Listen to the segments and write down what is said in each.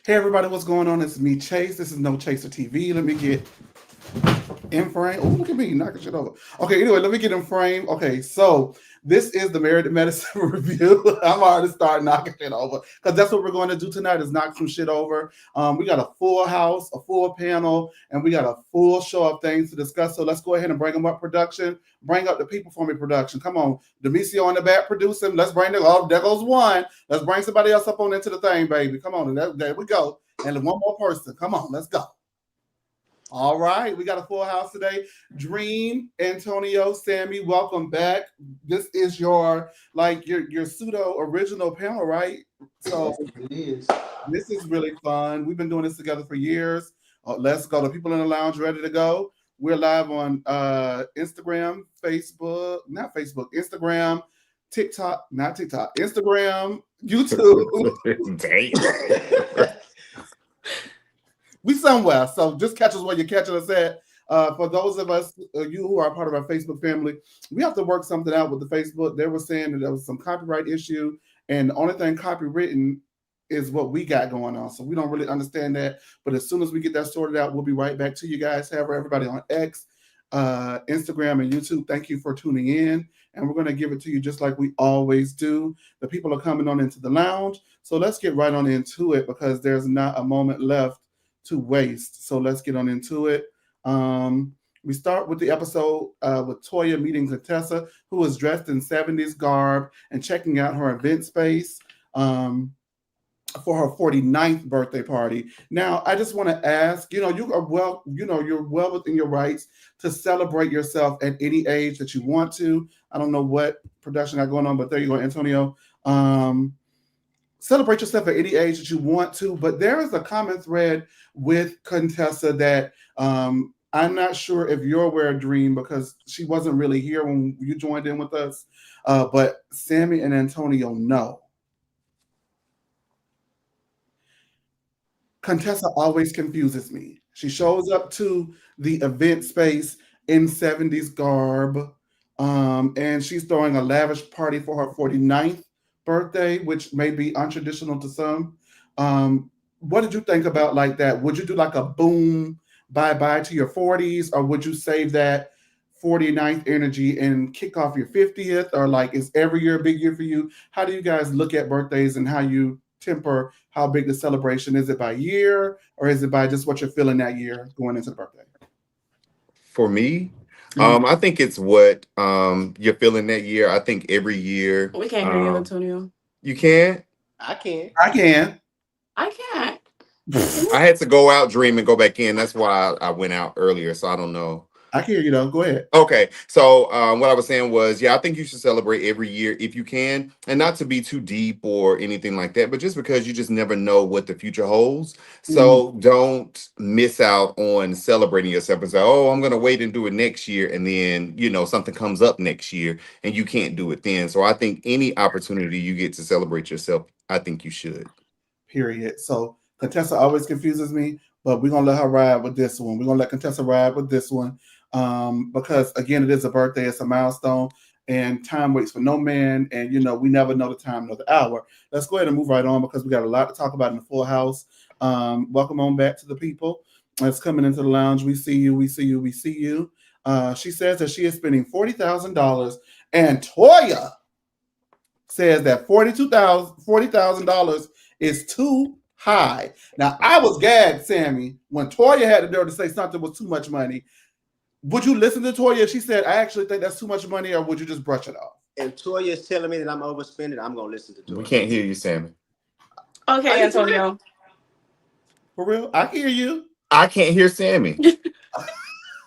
Hey everybody, what's going on? It's me, Chase. This is No Chaser TV. Let me get in frame. Oh, look at me knocking shit over. Okay, anyway, let me get in frame. Okay, so this is the Married to Medicine review. I'm already starting knocking shit over because that's what we're going to do tonight is knock some shit over. We got a full house, a full panel, and we got a full show of things to discuss. So let's go ahead and bring them up, production. Bring up the people for me, production. Come on, Demisio on the back producing. Let's bring the oh, there goes one. Let's bring somebody else up on into the thing, baby. Come on, there we go. And one more person. Come on, let's go. All right, we got a full house today. Dream, Antonio, Sammy, welcome back. This is your your pseudo original panel, right? So It is. this is really fun. We've been doing this together for years. Let's go. The people in the lounge ready to go. We're live on Instagram, Facebook, not Facebook, Instagram, TikTok, not TikTok, Instagram, YouTube. Damn. We somewhere. So just catch us where you're catching us at. For those of us, you who are part of our Facebook family, we have to work something out with the Facebook. They were saying that there was some copyright issue, and the only thing copywritten is what we got going on. So we don't really understand that. But as soon as we get that sorted out, we'll be right back to you guys. However, everybody on X, Instagram, and YouTube, thank you for tuning in. And we're going to give it to you just like we always do. The people are coming on into the lounge. So let's get right on into it because there's not a moment left to waste. So let's get on into it. We start with the episode with Toya meeting Contessa, who is dressed in 70s garb and checking out her event space for her 49th birthday party. Now, I just want to ask, you are well, you're well within your rights to celebrate yourself at any age that you want to. I don't know what production got going on, but there you go, Antonio. Celebrate yourself at any age that you want to, but there is a common thread with Contessa that I'm not sure if you're aware of Dream because she wasn't really here when you joined in with us, but Sammy and Antonio know. Contessa always confuses me. She shows up to the event space in 70s garb, and she's throwing a lavish party for her 49th birthday, which may be untraditional to some. What did you think about like that? Would you do like a boom bye-bye to your 40s, or would you save that 49th energy and kick off your 50th? Or like is every year a big year for you? How do you guys look at birthdays and how you temper how big the celebration? Is it by year or is it by just what you're feeling that year going into the birthday? For me, Mhm. I think it's what you're feeling that year. I think every year. We can't hear you, Antonio. You can't. I can. I can. I can't. I had to go out, Dream, and go back in. That's why I went out earlier. So I don't know. I can hear you though. Go ahead. Okay, so what I was saying was, yeah, I think you should celebrate every year if you can, and not to be too deep or anything like that, but just because you just never know what the future holds. Mhm. So don't miss out on celebrating yourself and say, oh, I'm going to wait and do it next year. And then, something comes up next year and you can't do it then. So I think any opportunity you get to celebrate yourself, I think you should. Period. So Contessa always confuses me, but we're gonna let her ride with this one. We're gonna let Contessa ride with this one. Because again, it is a birthday, it's a milestone, and time waits for no man, and we never know the time nor the hour. Let's go ahead and move right on because we got a lot to talk about in the full house. Welcome on back to the people that's coming into the lounge. We see you, we see you, we see you. She says that she is spending $40,000, and Toya says that $40,000 is too high. Now, I was gagged, Sammy, when Toya had the nerve to say something was too much money. Would you listen to Toya if she said, I actually think that's too much money, or would you just brush it off? If Toya is telling me that I'm overspending, I'm gonna listen to Toya. We can't hear you, Sammy. Okay, Antonio. For real? I hear you. I can't hear Sammy.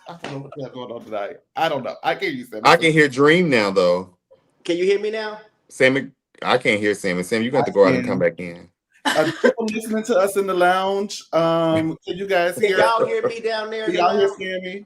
I don't know what's going on tonight. I don't know. I can hear you, Sammy. I can hear Dream now, though. Can you hear me now? Sammy, I can't hear Sammy. Sammy, you got to go out and come back in. People listening to us in the lounge, can you guys Can hear? y'all hear me down there? Can y'all hear Sammy?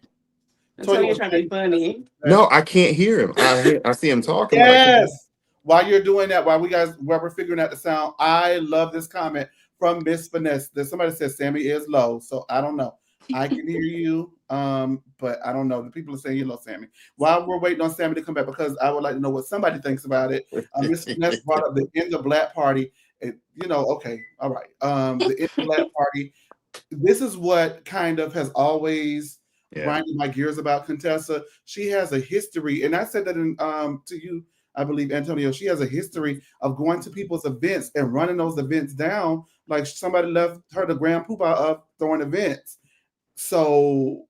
Antonio trying to be funny. No, I can't hear him. I see him talking. Yes. While you're doing that, while we're figuring out the sound, I love this comment from Miss Finesse. That somebody says Sammy is low, so I don't know. I can hear you, but I don't know. The people are saying you're low, Sammy. While we're waiting on Sammy to come back, because I would like to know what somebody thinks about it. Miss Finesse brought up the In the Black Party Okay, all right. The In the Black Party. This is what kind of has always Yeah. grinded my gears about Contessa. She has a history, and I said that to you, I believe, Antonio. She has a history of going to people's events and running those events down. Like somebody left her the grand poobah of throwing events. So,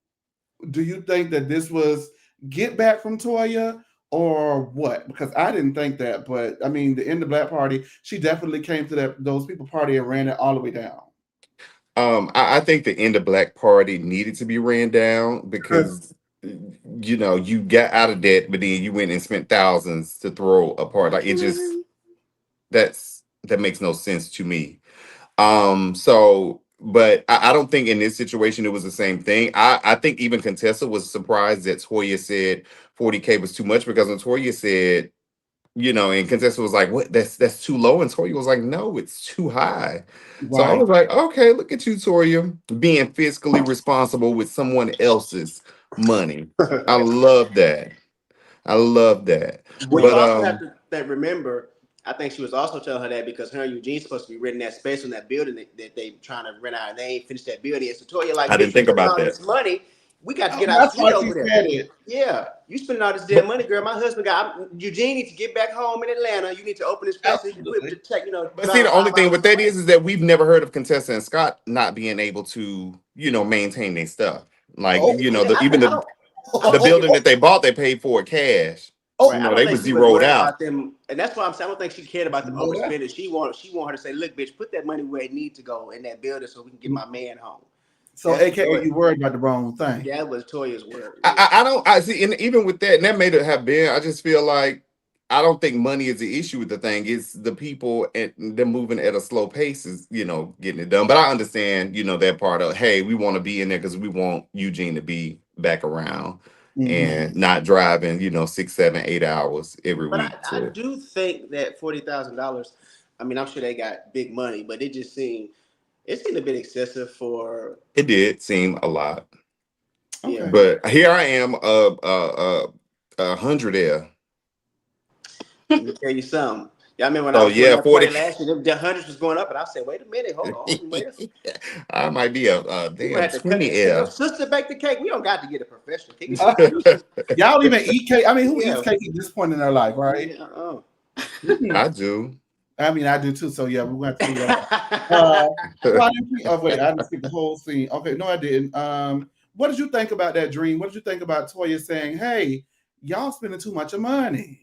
do you think that this was get back from Toya? Or what? Because I didn't think that, but I mean, the In the Black Party, she definitely came to those people party and ran it all the way down. I think the End of Black Party needed to be ran down because you got out of debt, but then you went and spent thousands to throw a party. Like that makes no sense to me. But I don't think in this situation it was the same thing. I think even Contessa was surprised that Toya said 40K was too much because when Toya said, and Contessa was like, "What? That's too low." And Toya was like, "No, it's too high." So I Right. was like, "Okay, look at you, Toya, being fiscally responsible with someone else's money." I love that. I love that. Well, you But also have to remember. I think she was also telling her that because her and Eugene's supposed to be renting that space in that building that they trying to rent out, and they ain't finished that building yet. So Toya, like, I didn't bitch, you think spending about all that. this money. We got to get our That's suite why she over there. said it. Yeah, you spending all this damn money, girl. My husband Eugene needs to get back home in Atlanta. You need to open this place so you can quit to check. But see, the only thing with that is that we've never heard of Contessa and Scott not being able to, maintain their stuff. Like, Oh, even the building that they bought, they paid for it cash. Right. I don't They think was she was zeroed worried out. about them, and that's why I'm saying I don't think she cared about them overspending. She want her to say, "Look, bitch, put that money where it needs to go in that building so we can get my man home." So, That's AKA, you worried about the wrong thing. That was Toya's word. I see, and even with that, and that may have been, I just feel like I don't think money is the issue with the thing. It's the people and them moving at a slow pace is, getting it done. But I understand, that part of, hey, we want to be in there because we want Eugene to be back around and not driving, 6, 7, 8 hours every week. But I do think that $40,000. I mean, I'm sure they got big money, but it seemed a bit excessive for. It did seem a lot. Okay. But here I am, 100 there. Let me tell you something. Y'all remember when So, I was yeah, 40 last year, the hundreds was going up, and I said, "Wait a minute, hold on, wait a second." I might be a damn 20 Your F. sister baked the cake. We don't got to get a professional cake. Y'all don't even eat cake. I mean, who eats cake at this point in their life, right? I do. I mean, I do too. So yeah, we went through that. Wait, I didn't skip the whole scene. Okay, no, I didn't. What did you think about that dream? What did you think about Toya saying, "Hey, y'all spending too much money"?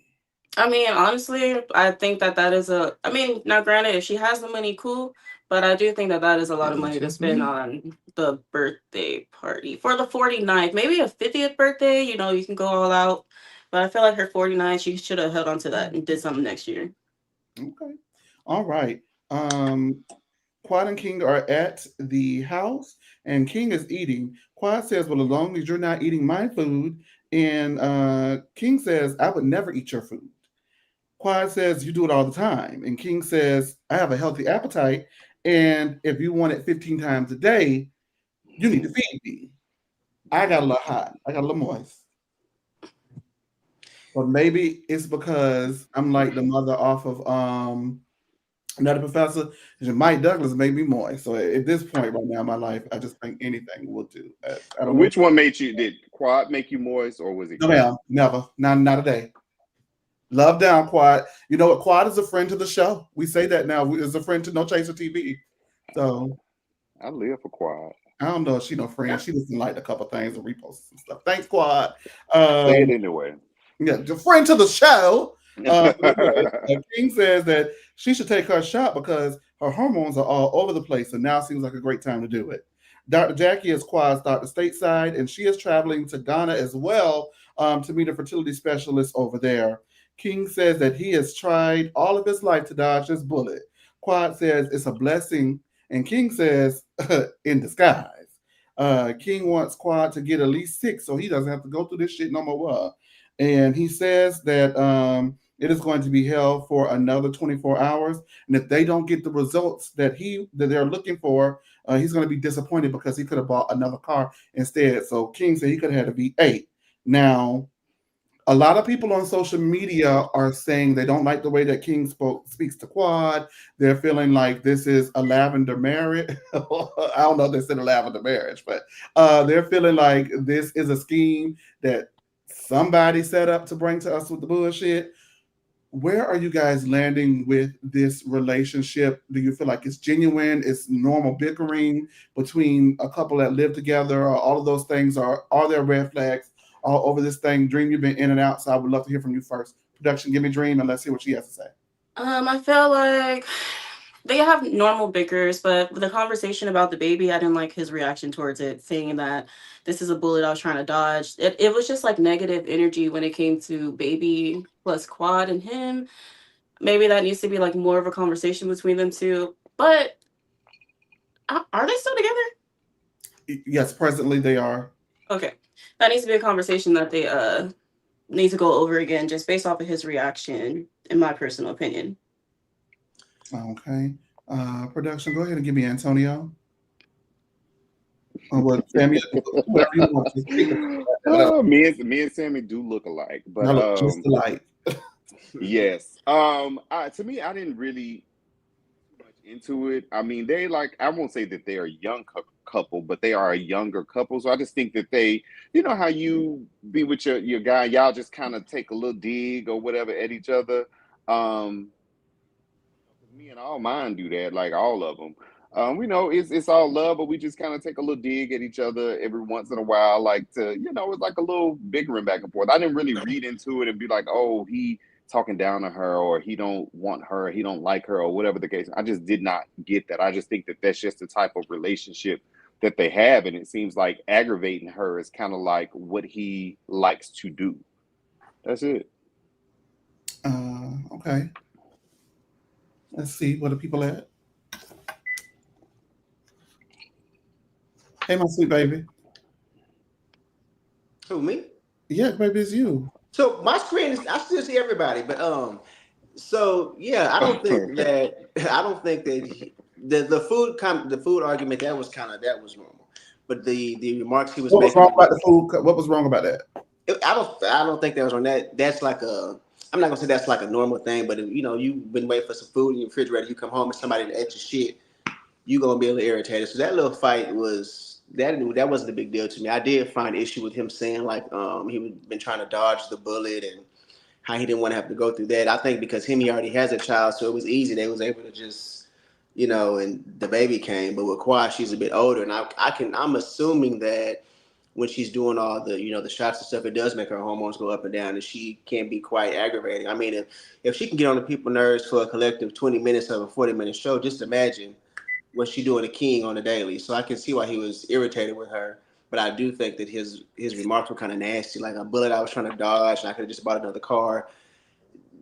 I mean, honestly, I think that is now granted, if she has the money, cool. But I do think that is a lot of money to spend on the birthday party for the 49th, maybe a 50th birthday. You can go all out. But I feel like her 49th, she should have held on to that and did something next year. Okay. All right. Quad and King are at the house, and King is eating. Quad says, "Well, as long as you're not eating my food," and King says, "I would never eat your food." Quad says, "You do it all the time," and King says, "I have a healthy appetite, and if you want it 15 times a day, you need to feed me." I got a little hot. I got a little moist. But maybe it's because I'm like the mother off of Another Professor. Mike Douglas made me moist. So at this point right now in my life, I just think anything will do. I don't Which one did Quad make you moist, or was it? No, ma'am, never. Not a day. Love down, Quad. You know what? Quad is a friend to the show. We say that now. Is a friend to No Chaser TV. So I live for Quad. I don't know if she no friend. She just liked a couple things and reposts and stuff. Thanks, Quad. Say it anyway. Yeah, the friend to the show. King says that she should take her shot because her hormones are all over the place, and now seems like a great time to do it. Dr. Jackie is Quad's doctor stateside, and she is traveling to Ghana as well to meet a fertility specialist over there. King says that he has tried all of his life to dodge this bullet. Quad says it's a blessing, and King says in disguise. King wants Quad to get at least 6 so he doesn't have to go through this shit no more. And he says that it is going to be held for another 24 hours. And if they don't get the results that they're looking for, he's going to be disappointed because he could have bought another car instead. So King said he could have had a V8. Now, A lot of people on social media are saying they don't like the way that King speaks to Quad. They're feeling like this is a lavender marriage. I don't know if they said a lavender marriage, but they're feeling like this is a scheme that somebody set up to bring to us with the bullshit. Where are you guys landing with this relationship? Do you feel like it's genuine? It's normal bickering between a couple that live together, or all of those things? Are there red flags all over this thing? Dream, you've been in and out, so I would love to hear from you first. Production, give me Dream, and let's hear what she has to say. I feel like they have normal bickers, but the conversation about the baby, I didn't like his reaction towards it, saying that this is a bullet I was trying to dodge. It was just like negative energy when it came to baby plus Quad and him. Maybe that needs to be like more of a conversation between them two. But are they still together? Yes, presently they are. Okay. That needs to be a conversation that they need to go over again, just based off of his reaction, in my personal opinion. Okay. Production, go ahead and give me Antonio. Or what, Sammy, whoever you want to. Me and Sammy do look alike, but I look just alike. yes. To me, I didn't really too much into it. I mean, they like, I won't say that they're a young couple, but they are a younger couple. So I just think that they, you know how you be with your guy, y'all just kind of take a little dig or whatever at each other. Me and all mine do that, like all of them. We know it's all love, but we just kind of take a little dig at each other every once in a while, like to, it's like a little bickering back and forth. I didn't really read into it and be like, oh, he talking down to her, or he don't want her, he don't like her, or whatever the case. I just did not get that. I just think that that's just the type of relationship that they have, and it seems like aggravating her is kind of like what he likes to do. That's it. Okay. Let's see, what are people at? Hey, my sweet baby. Who, me? Yeah, baby, it's you. So my screen is, I still see everybody, but so yeah, I don't think that the food argument, that was normal, but the remarks he was What was making, wrong about the food? What was wrong about that? I don't think that was on that. That's like I'm not gonna say that's like a normal thing, but if, you've been waiting for some food in your refrigerator, you come home and somebody ate your shit, you gonna be a little irritated. So that little fight that wasn't a big deal to me. I did find issue with him saying like he was been trying to dodge the bullet and how he didn't want to have to go through that. I think because he already has a child, so it was easy. They was able to just, and the baby came. But with Quad, she's a bit older, and I'm assuming that when she's doing all the, the shots and stuff, it does make her hormones go up and down, and she can be quite aggravating. I mean, if she can get on the people's nerves for a collective 20 minutes of a 40-minute show, just imagine what she doing to King on the daily. So I can see why he was irritated with her. But I do think that his remarks were kind of nasty, like a bullet I was trying to dodge, and I could have just bought another car.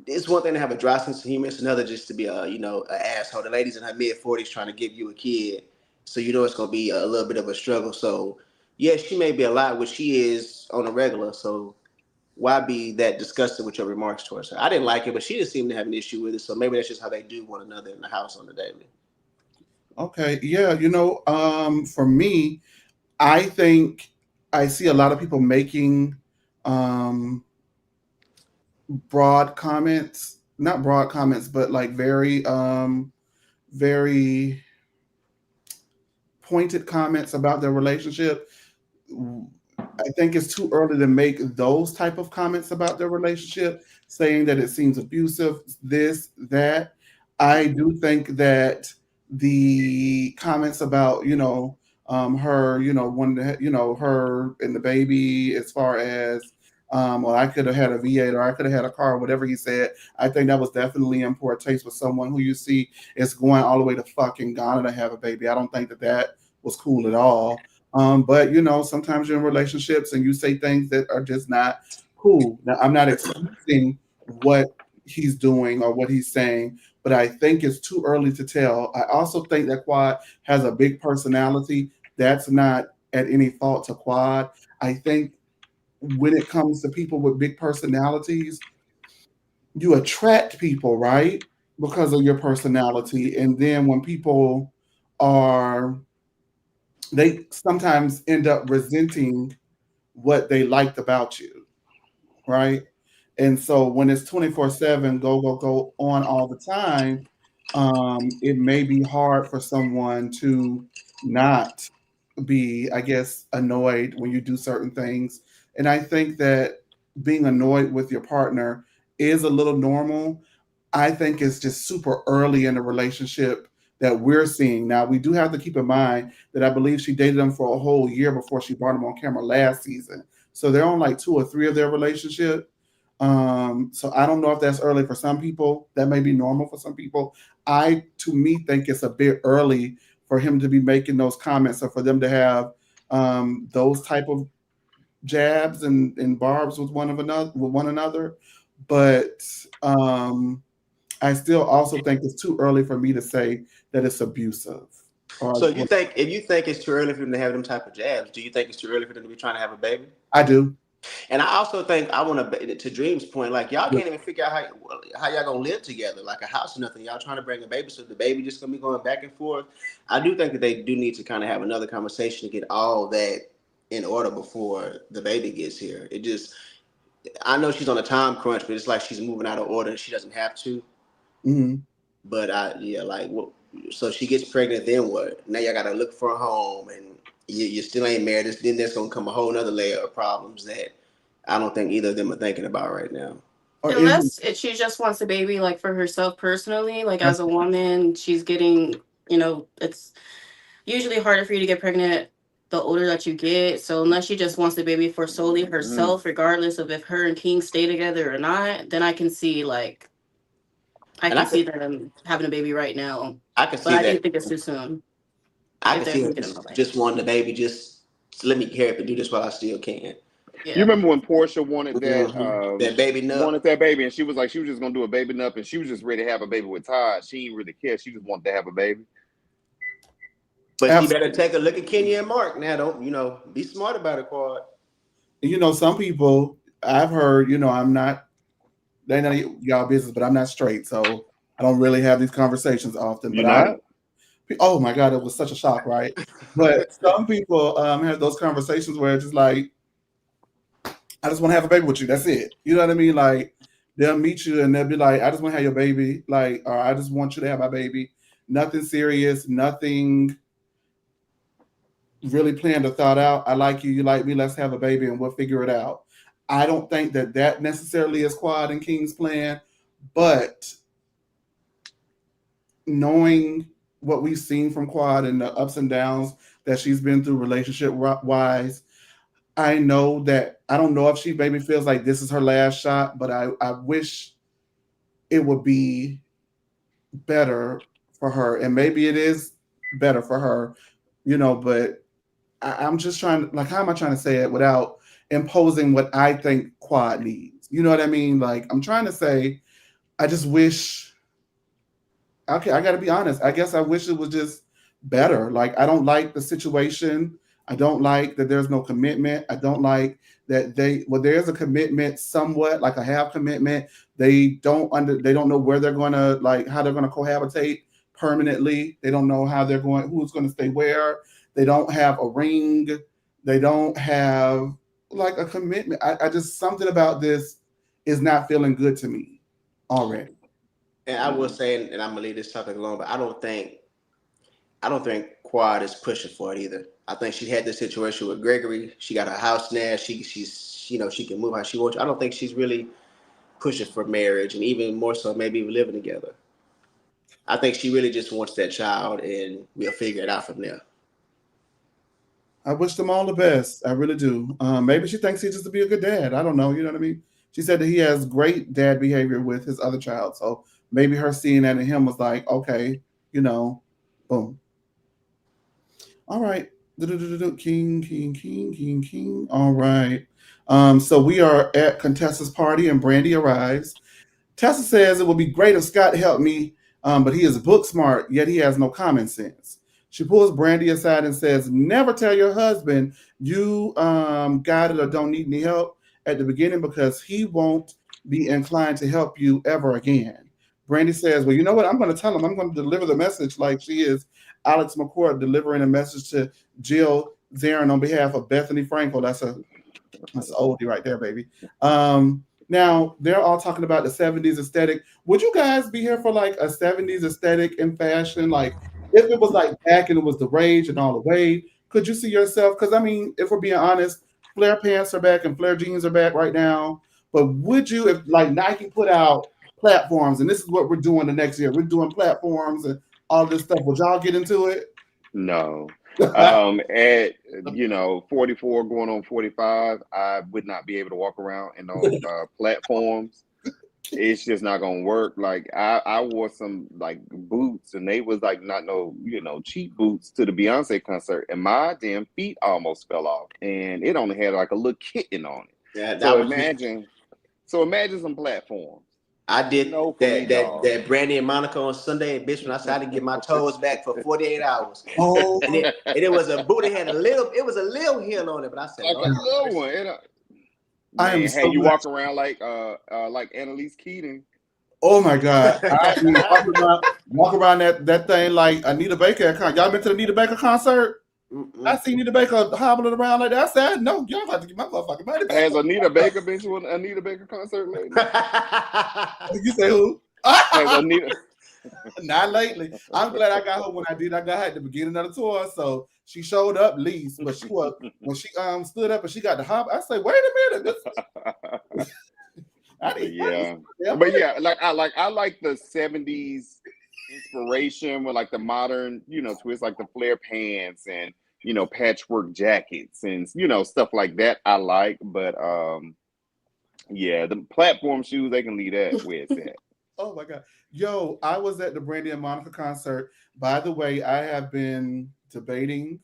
It's one thing to have a dry sense of humor. It's another just to be an asshole. The lady's in her mid-40s trying to give you a kid, so it's gonna be a little bit of a struggle. So yeah, she may be a lot, which she is on a regular. So why be that disgusted with your remarks towards her? I didn't like it, but she didn't seem to have an issue with it. So maybe that's just how they do one another in the house on the daily. Okay, yeah, for me, I think I see a lot of people making broad comments, not broad comments, but like very pointed comments about their relationship. I think it's too early to make those type of comments about their relationship, saying that it seems abusive, this, that. I do think that the comments about, her, when, her and the baby, as far as, well, I could have had a V8 or I could have had a car, whatever he said. I think that was definitely in poor taste with someone who you see is going all the way to fucking Ghana to have a baby. I don't think that was cool at all. But sometimes you're in relationships and you say things that are just not cool. Now, I'm not excusing what he's doing or what he's saying, but I think it's too early to tell. I also think that Quad has a big personality. That's not at any fault to Quad. I think when it comes to people with big personalities, you attract people, right? Because of your personality. And then when people they sometimes end up resenting what they liked about you, right? And so when it's 24/7, go on all the time, it may be hard for someone to not be, I guess, annoyed when you do certain things. And I think that being annoyed with your partner is a little normal. I think it's just super early in the relationship that we're seeing. Now, we do have to keep in mind that I believe she dated him for a whole year before she brought him on camera last season. So they're on like 2 or 3 of their relationship. So I don't know if that's early for some people. That may be normal for some people. To me, think it's a bit early for him to be making those comments or for them to have those type of jabs and barbs with one another. But I still also think it's too early for me to say that it's abusive. So Or you think if you think it's too early for them to have them type of jabs, do you think it's too early for them to be trying to have a baby? I do. And I also think I want to Dream's point, like y'all can't even figure out how y'all gonna live together, like a house or nothing. Y'all trying to bring a baby, so the baby just gonna be going back and forth. I do think that they do need to kind of have another conversation to get all that in order before the baby gets here. It just, I know she's on a time crunch, but it's like she's moving out of order and she doesn't have to. Mm-hmm. But so she gets pregnant, then what? Now y'all gotta look for a home, and you still ain't married. Then there's gonna come a whole nother layer of problems that I don't think either of them are thinking about right now. Or Unless she just wants a baby, like for herself personally, like as a woman, she's getting, it's usually harder for you to get pregnant the older that you get. So unless she just wants the baby for solely herself, regardless of if her and King stay together or not, then I can see see them having a baby right now. I can see But I that. do think it's too soon. I can see her just wanting the baby, just let me care if and do this while I still can. Yeah. You remember when Portia wanted that baby nut? Wanted that baby, and she was like, she was just gonna do a baby nut, and she was just ready to have a baby with Todd. She didn't really care. She just wanted to have a baby. But she better take a look at Kenya and Mark now. Don't be smart about it, Quad. Some people I've heard. I'm not. They know y'all business, but I'm not straight, so I don't really have these conversations often. You're not? Oh my God, it was such a shock, right? But some people have those conversations where it's just like, I just want to have a baby with you. That's it. You know what I mean? Like they'll meet you and they'll be like, I just want to have your baby. Like, or I just want you to have my baby. Nothing serious, nothing really planned or thought out. I like you, you like me, let's have a baby and we'll figure it out. I don't think that necessarily is Quad and King's plan, but knowing what we've seen from Quad and the ups and downs that she's been through relationship wise, I know that I don't know if she maybe feels like this is her last shot, but I wish it would be better for her. And maybe it is better for her, but I'm just trying to, like, how am I trying to say it without imposing what I think Quad needs? You know what I mean? Like, I'm trying to say, I just wish, okay, I got to be honest. I guess I wish it was just better. Like, I don't like the situation. I don't like that there's no commitment. I don't like that there's a commitment somewhat, like a half commitment. They don't know where they're going to, like, how they're going to cohabitate permanently. They don't know who's going to stay where. They don't have a ring. They don't have like a commitment. I just, something about this is not feeling good to me already. And I will say, and I'm gonna leave this topic alone, but I don't think Quad is pushing for it either. I think she had this situation with Gregory. She got her house now. She's she can move how she wants. I don't think she's really pushing for marriage, and even more so, maybe even living together. I think she really just wants that child, and we'll figure it out from there. I wish them all the best. I really do. Maybe she thinks he's just to be a good dad. I don't know. You know what I mean? She said that he has great dad behavior with his other child. So maybe her seeing that in him was like, okay, boom. All right. King. All right. So we are at Contessa's party and Brandy arrives. Tessa says it would be great if Scott helped me, but he is book smart, yet he has no common sense. She pulls Brandy aside and says, never tell your husband you got it or don't need any help at the beginning because he won't be inclined to help you ever again. Brandy says, well, you know what? I'm going to tell him. I'm going to deliver the message like she is Alex McCord delivering a message to Jill Zarin on behalf of Bethany Frankel. That's an oldie right there, baby. Now they're all talking about the 70s aesthetic. Would you guys be here for like a 70s aesthetic in fashion? Like if it was like back and it was the rage and all the way, could you see yourself? Because I mean, if we're being honest, flare pants are back and flare jeans are back right now. But would you, if like Nike put out platforms and this is what we're doing the next year, we're doing platforms and all this stuff, would y'all get into it? No. At 44 going on 45, I would not be able to walk around in those platforms. It's just not gonna work. Like I wore some like boots and they was like not no, cheap boots to the Beyonce concert and my damn feet almost fell off and it only had like a little kitten on it. Yeah, So imagine some platforms. I did No, for me, dog. that Brandy and Monica on Sunday, and bitch, when I started to get my toes back for 48 hours. Oh, And it was a boot. It had a little heel on it, but I said, Like a little one. I am Man, so had you glad- walk around like Annalise Keating. Oh my God. I mean, walk around that thing like Anita Baker at concert. Y'all been to the Anita Baker concert? I seen Anita Baker hobbling around like that. I said, no, y'all got to get my motherfucking money back. Has Anita Baker been to an Anita Baker concert lately? You say who? Has Anita? Not lately. I'm glad I got her when I did. I got her at the beginning of the tour, so she showed up least, but she was when she stood up and she got the hop. I say, wait a minute. But yeah, I like the 70s inspiration with like the modern, twist, like the flare pants and patchwork jackets and stuff like that. I like, but the platform shoes they can leave that where it's at. Oh my God. Yo, I was at the Brandy and Monica concert. By the way, I have been debating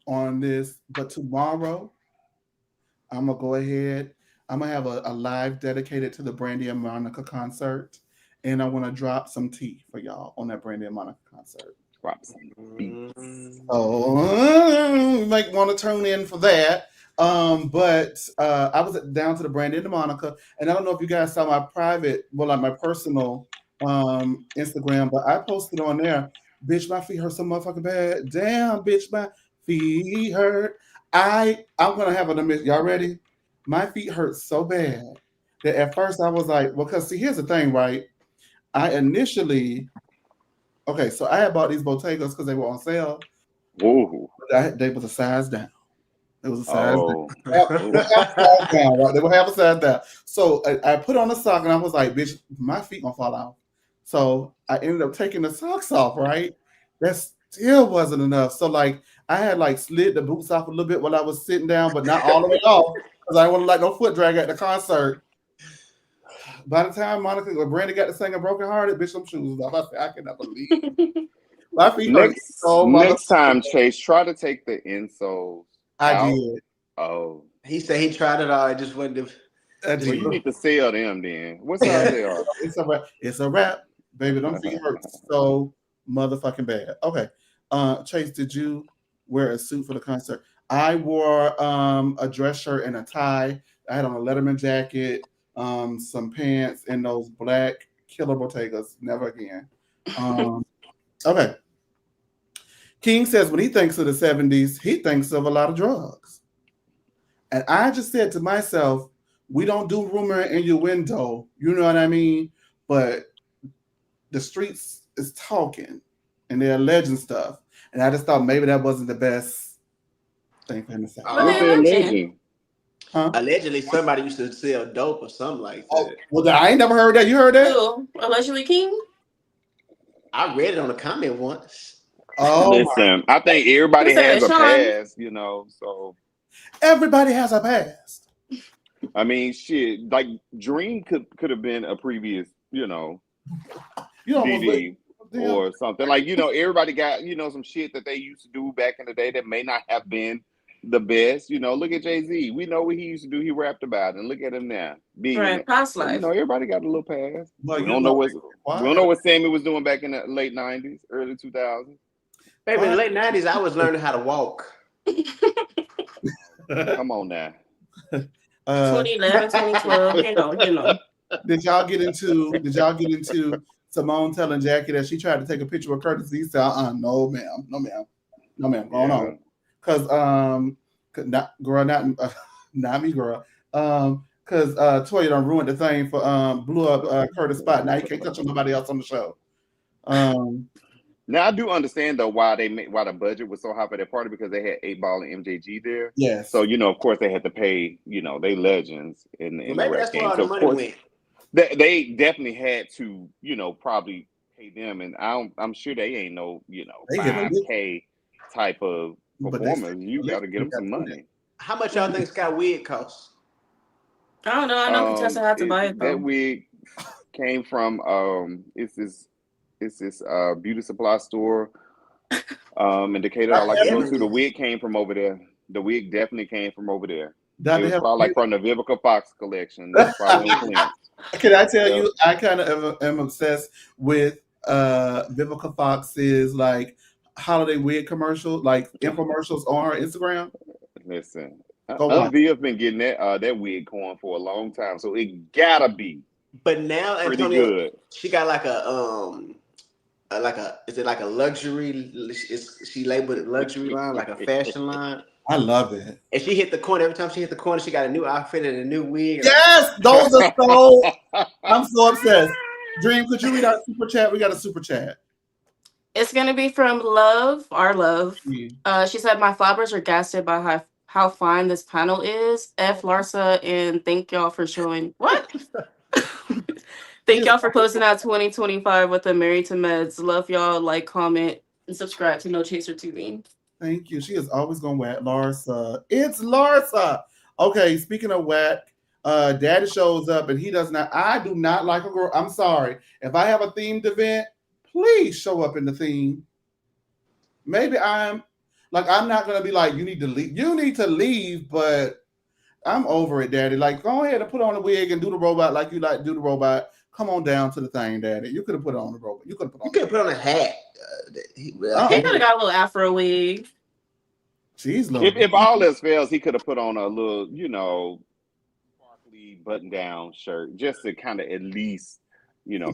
on this, but tomorrow I'm gonna go ahead. I'm gonna have a live dedicated to the Brandy and Monica concert, and I want to drop some tea for y'all on that Brandy and Monica concert. Drop some beats. Oh, you might want to tune in for that. But I was down to the Brandy and Monica, and I don't know if you guys saw my private, my personal Instagram, but I posted on there, bitch, my feet hurt so motherfucking bad. Damn, bitch, my feet hurt. I'm gonna have an admit. Y'all ready? My feet hurt so bad that at first I was like, well, because see, here's the thing, right? I initially, so I had bought these Bottegas because they were on sale. Ooh. They was a size down. It was a size down. Right? They would have a size down. So I put on the sock and I was like, bitch, my feet gonna fall out. So I ended up taking the socks off, right? That still wasn't enough. So like I had like slid the boots off a little bit while I was sitting down, but not all the way off because I didn't want to like no foot drag at the concert. By the time Monica or Brandy got to sing a Broken Hearted, bitch, them shoes was off. I said, I cannot believe my feet hurt so much. Next time, Chase, try to take the insoles. I did. Oh. He said he tried it all. It just went to. Well, you need to sell them then. What size they are? It's a wrap, baby. Them feet hurt so motherfucking bad. Okay. Chase, did you wear a suit for the concert? I wore a dress shirt and a tie. I had on a Letterman jacket, some pants, and those black killer Bottegas. Never again. Okay. King says when he thinks of the 70s, he thinks of a lot of drugs. And I just said to myself, we don't do rumor and innuendo, you know what I mean? But the streets is talking and they're alleging stuff. And I just thought maybe that wasn't the best thing for him to say. What's they alleging? Huh? Allegedly, somebody used to sell dope or something like that. Oh, well, I ain't never heard that. You heard that? Who? Allegedly King? I read it on a comment once. Oh, listen, I think everybody has a Sean? past, so everybody has a past. I mean, shit, like Dream could have been a previous, DD or something. Like, everybody got, some shit that they used to do back in the day that may not have been the best. Look at Jay-Z. We know what he used to do. He rapped about it, and look at him now. Right, past life. Everybody got a little past. Well, we don't know what Sammy was doing back in the late 90s, early 2000s. Baby, in the late 90s, I was learning how to walk. Come on now. 2011, 2012, Did y'all get into Simone telling Jackie that she tried to take a picture with Curtis? He said, no, ma'am. Going on. Because, not me, girl. because Toya done ruined the thing for blew up Curtis spot. Now he can't touch on nobody else on the show. Now I do understand though why why the budget was so high for that party, because they had 8 Ball and MJG there. Yes. So of course they had to pay. They legends in the Maybe rap that's where game. all So the of money course went. they definitely had to probably pay them, and I'm sure they ain't no They get a lick, 5K type of but they performers. You got to get them some money. How much y'all think Scott wig costs? I don't know. I know Contessa had to buy it That though. wig came from it's this beauty supply store in Decatur I like to go to. The wig came from over there. The wig definitely came from over there. It was probably like from the Vivica Fox collection. That's probably on clearance. Can I tell you, I kind of am obsessed with Vivica Fox's like holiday wig commercial, like infomercials on her Instagram. Listen, watch. Viv been getting that wig going for a long time, so it gotta be. But now pretty Antonio, good. She got like is it like a luxury? She labeled it luxury line, like a fashion line. I love it. And she hit the corner. Every time she hit the corner, she got a new outfit and a new wig. Yes, those are so. I'm so obsessed. Dream, could you read our super chat? We got a super chat. It's gonna be from Love, our Love. She said, "My flowers are gasted by how fine this panel is. F Larsa, and thank y'all for showing what." Thank y'all for closing out 2025 with a Married to Meds. Love y'all. Like, comment, and subscribe to No Chaser TV. Thank you. She is always going to whack Larsa. It's Larsa. Okay, speaking of whack, Daddy shows up and he does not. I do not like a girl. I'm sorry. If I have a themed event, please show up in the theme. Maybe I'm not going to be like, you need to leave. You need to leave, but I'm over it, Daddy. Like, go ahead and put on a wig and do the robot like you like to do the robot. Come on down to the thing, Daddy. You could have put on the robot. You could have put on a hat. He could have got a little Afro wig. Jeez, if all else fails, he could have put on a little, sparkly button-down shirt just to kind of at least,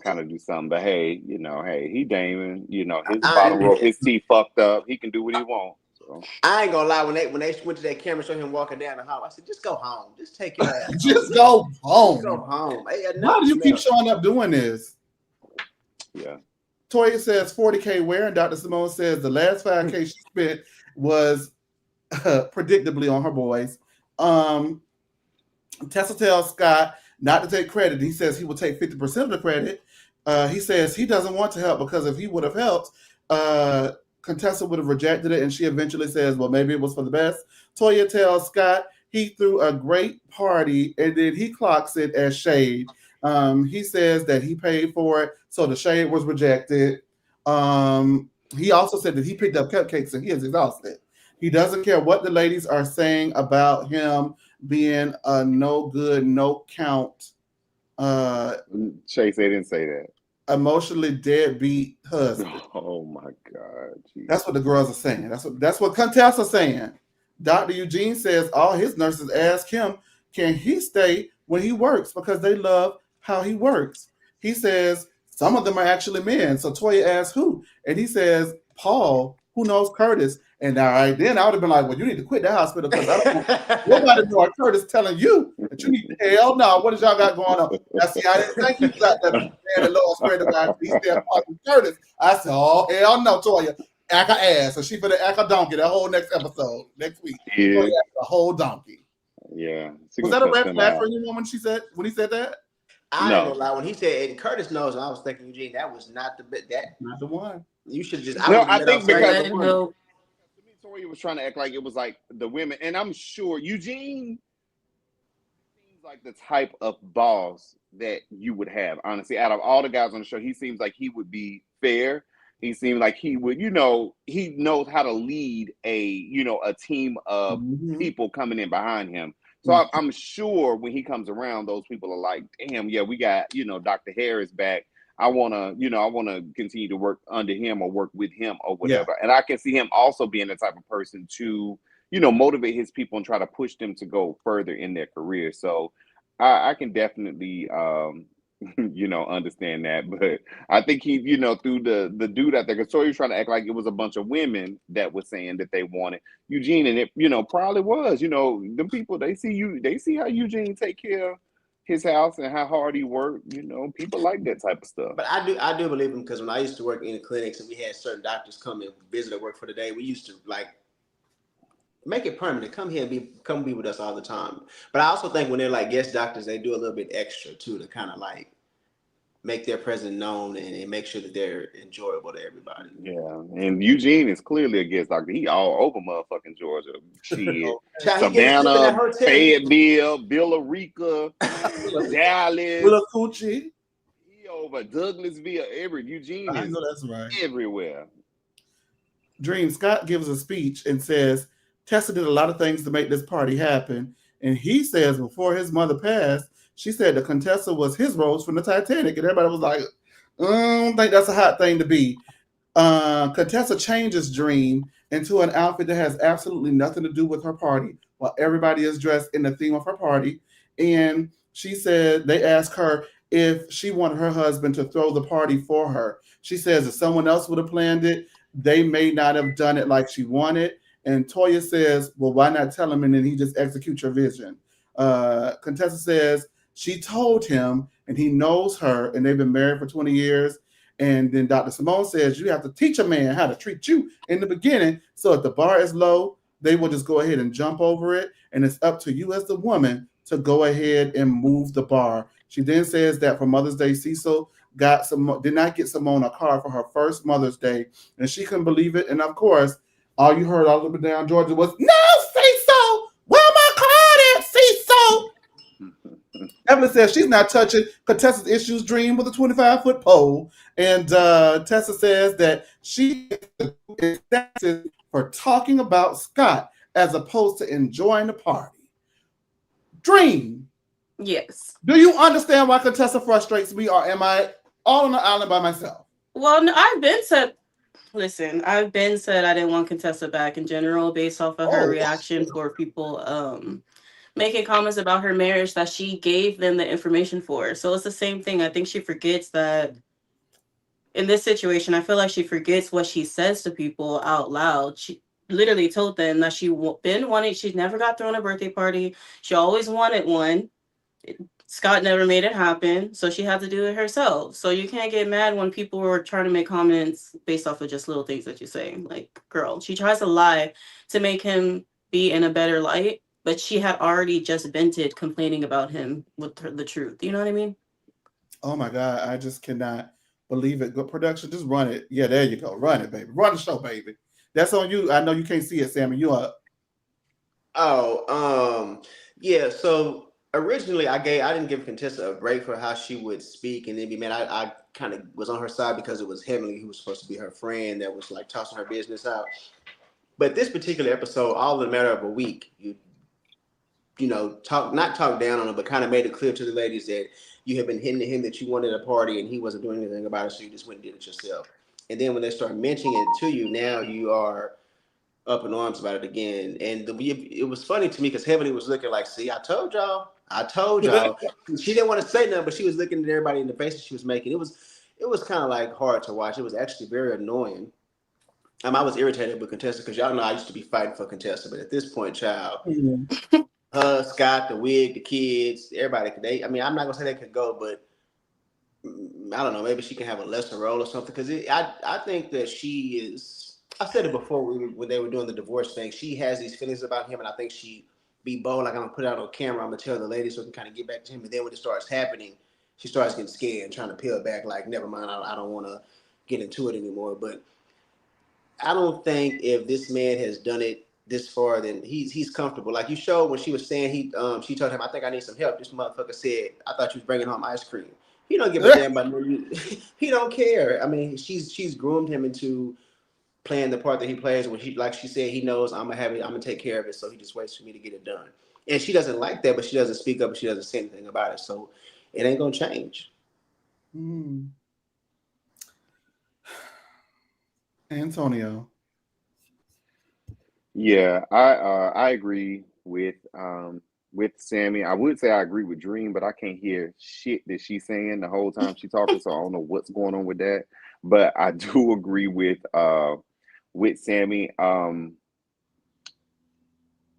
kind of do something. But hey, he Damon. His bottom row, his teeth fucked up. He can do what he wants. So. I ain't gonna lie. When they went to that camera, show him walking down the hall, I said, "Just go home. Just take your ass. Just go home. Just go home." Hey, why do you keep showing up doing this? Yeah. Toya says 40K where, and Dr. Simone says the last 5K she spent was predictably on her boys. Tessa tells Scott not to take credit. He says he will take 50% of the credit. He says he doesn't want to help because if he would have helped, Contessa would have rejected it, and she eventually says, well, maybe it was for the best. Toya tells Scott he threw a great party, and then he clocks it as shade. He says that he paid for it, so the shade was rejected. He also said that he picked up cupcakes and he is exhausted. He doesn't care what the ladies are saying about him being a no good, no count. Chase, they didn't say that. Emotionally deadbeat husband. Oh my God. Geez. That's what the girls are saying. That's what Contessa is saying. Dr. Eugene says all his nurses ask him, can he stay when he works because they love how he works. He says some of them are actually men. So Toya asks who? And he says, Paul, who knows Curtis? And then I would have been like, well, you need to quit that hospital because I don't want nobody know Curtis telling you that you need to hell no. What does y'all got going on? I see, I didn't think you got that man that Lord spread about. He said, Curtis. I said, oh, hell no, Toya. Act a ass. So she finna act a donkey that whole next episode, next week. Yeah. Toya act a whole donkey. Yeah. Was that a red flag for anyone when he said that? I ain't gonna lie. When he said, and Curtis knows, and I was thinking, Eugene, that was not the bit. Not the one. You should just. I think because Toya was trying to act like it was like the women, and I'm sure Eugene seems like the type of boss that you would have. Honestly, out of all the guys on the show, he seems like he would be fair. He seemed like he would, he knows how to lead a team of people coming in behind him. So I'm sure when he comes around, those people are like, damn, yeah, we got, Dr. Harris back. I want to continue to work under him or work with him or whatever. Yeah. And I can see him also being the type of person to, motivate his people and try to push them to go further in their career. So I can definitely understand that. But I think he, through the dude out there, because so he was trying to act like it was a bunch of women that were saying that they wanted Eugene, and it, probably was. Them people, they see how Eugene take care of his house and how hard he worked. People like that type of stuff. But I do believe him, because when I used to work in the clinics and we had certain doctors come and visit or work for the day, we used to like make it permanent. Come here and come be with us all the time. But I also think when they're like guest doctors, they do a little bit extra too, to kind of like make their presence known and make sure that they're enjoyable to everybody. Yeah, and Eugene is clearly a guest doctor. He all over motherfucking Georgia. Shit. Child, he gets sleep in that Savannah, hotel. Fayetteville, Billerica, Dallas. Willacoochee. He over Douglasville. Eugene I is know that's right. everywhere. Dream Scott gives a speech and says Tessa did a lot of things to make this party happen. And he says before his mother passed, she said the Contessa was his Rose from the Titanic. And everybody was like, I don't think that's a hot thing to be. Contessa changes Dream into an outfit that has absolutely nothing to do with her party, while everybody is dressed in the theme of her party. And she said they asked her if she wanted her husband to throw the party for her. She says if someone else would have planned it, they may not have done it like she wanted. And Toya says, well, why not tell him and then he just executes your vision? Contessa says she told him and he knows her and they've been married for 20 years. And then Dr. Simone says you have to teach a man how to treat you in the beginning. So if the bar is low, they will just go ahead and jump over it. And it's up to you as the woman to go ahead and move the bar. She then says that for Mother's Day, Cecil did not get Simone a card for her first Mother's Day. And she couldn't believe it. And of course, all you heard all over down Georgia was, no, Cecil! Where my card at, Cecil? Evelyn says she's not touching Contessa's issues Dream with a 25-foot pole. And Tessa says that she is for talking about Scott as opposed to enjoying the party. Dream. Yes. Do you understand why Contessa frustrates me, or am I all on the island by myself? Well, no, I've been said I didn't want Contessa back in general based off of her reaction for people making comments about her marriage that she gave them the information for. So it's the same thing. I think she forgets that in this situation, I feel like she forgets what she says to people out loud. She literally told them that she's never got thrown a birthday party. She always wanted one. Scott never made it happen, so she had to do it herself. So you can't get mad when people were trying to make comments based off of just little things that you say. Like, girl, she tries to lie to make him be in a better light, but she had already just vented complaining about him with the truth. You know what I mean? Oh my God, I just cannot believe it. Good production, just run it. Yeah, there you go. Run it, baby. Run the show, baby. That's on you. I know you can't see it, Sammy. You up? Yeah. So originally, I didn't give Contessa a break for how she would speak and then be mad. I kind of was on her side because it was Heavenly who was supposed to be her friend that was like tossing her business out. But this particular episode, all in a matter of a week, not talk down on her, but kind of made it clear to the ladies that you have been hinting to him that you wanted a party and he wasn't doing anything about it, so you just went and did it yourself. And then when they start mentioning it to you, now you are up in arms about it again. And it was funny to me because Heavenly was looking like, see, I told y'all. She didn't want to say nothing, but she was looking at everybody in the faces she was making. It was kind of like hard to watch. It was actually very annoying. I was irritated with Contessa because y'all know I used to be fighting for Contessa, but at this point, child, Scott, the wig, the kids, everybody, I'm not gonna say they could go, but I don't know, maybe she can have a lesser role or something. Because I think that she is. I said it before when they were doing the divorce thing. She has these feelings about him, and I think she be bold, like I'm gonna put it out on camera. I'm gonna tell the ladies so we can kind of get back to him. And then when it starts happening, she starts getting scared and trying to peel back. Like, never mind, I don't want to get into it anymore. But I don't think if this man has done it this far, then he's comfortable. Like you showed when she was saying she told him, I think I need some help. This motherfucker said, I thought you was bringing home ice cream. He don't give a damn about you. He don't care. I mean, she's groomed him into playing the part that he plays. When like she said, he knows I'm gonna take care of it, so he just waits for me to get it done. And she doesn't like that, but she doesn't speak up and she doesn't say anything about it. So it ain't gonna change. Antonio. Yeah, I agree with with Sammy. I would say I agree with Dream, but I can't hear shit that she's saying the whole time she's talking, so I don't know what's going on with that. But I do agree with Sammy.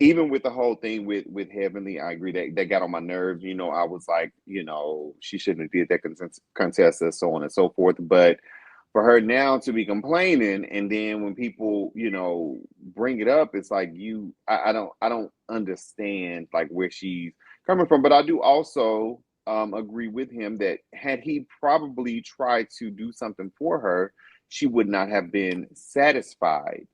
Even with the whole thing with Heavenly, I agree that got on my nerves. You know, I was like, you know, she shouldn't have did that Contessa, so on and so forth. But for her now to be complaining, and then when people, you know, bring it up, it's like I don't understand like where she's coming from. But I do also agree with him that had he probably tried to do something for her, she would not have been satisfied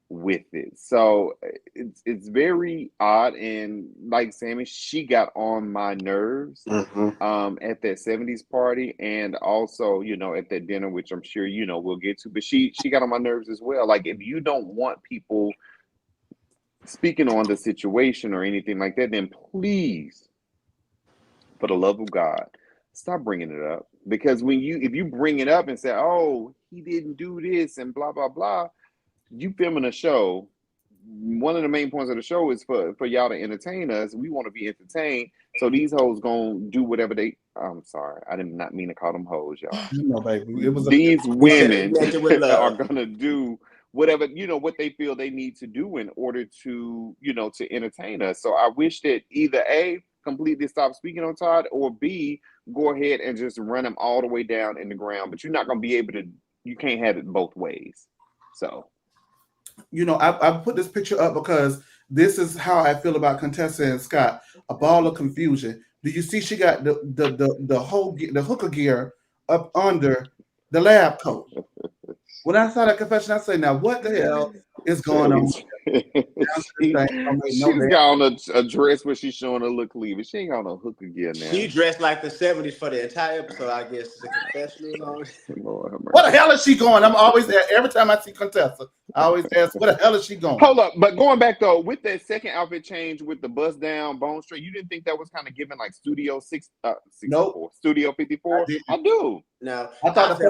with it. So it's very odd, and like Sammy, she got on my nerves at that 70s party, and also, you know, at that dinner, which I'm sure, you know, we'll get to, but she got on my nerves as well. Like, if you don't want people speaking on the situation or anything like that, then please, for the love of God, stop bringing it up. Because if you bring it up and say, oh, he didn't do this and blah blah blah, you filming a show. One of the main points of the show is for y'all to entertain us. We want to be entertained. So these hoes gonna do whatever they. I'm sorry, I did not mean to call them hoes, y'all. No, baby. It was These women with are gonna do whatever, you know, what they feel they need to do in order to, you know, to entertain us. So I wish that either A, completely stop speaking on Todd, or B, go ahead and just run him all the way down in the ground. But you're not gonna be able to. You can't have it both ways. So. You know, I put this picture up because this is how I feel about Contessa and Scott. A ball of confusion. Do you see she got the whole the hooker gear up under the lab coat? When I saw that confession, I say, now what the hell is going on? She just got on a dress where she's showing her little cleavage. She ain't got no hooker gear now. She dressed like the 70s for the entire episode, I guess. The confession is on. Lord, what the hell is she going? I'm always there. Every time I see Contessa, I always ask, where the hell is she going? Hold up. But going back, though, with that second outfit change with the bust down, bone straight, you didn't think that was kind of giving like Studio 64? Nope. Studio 54? I do. No. I thought some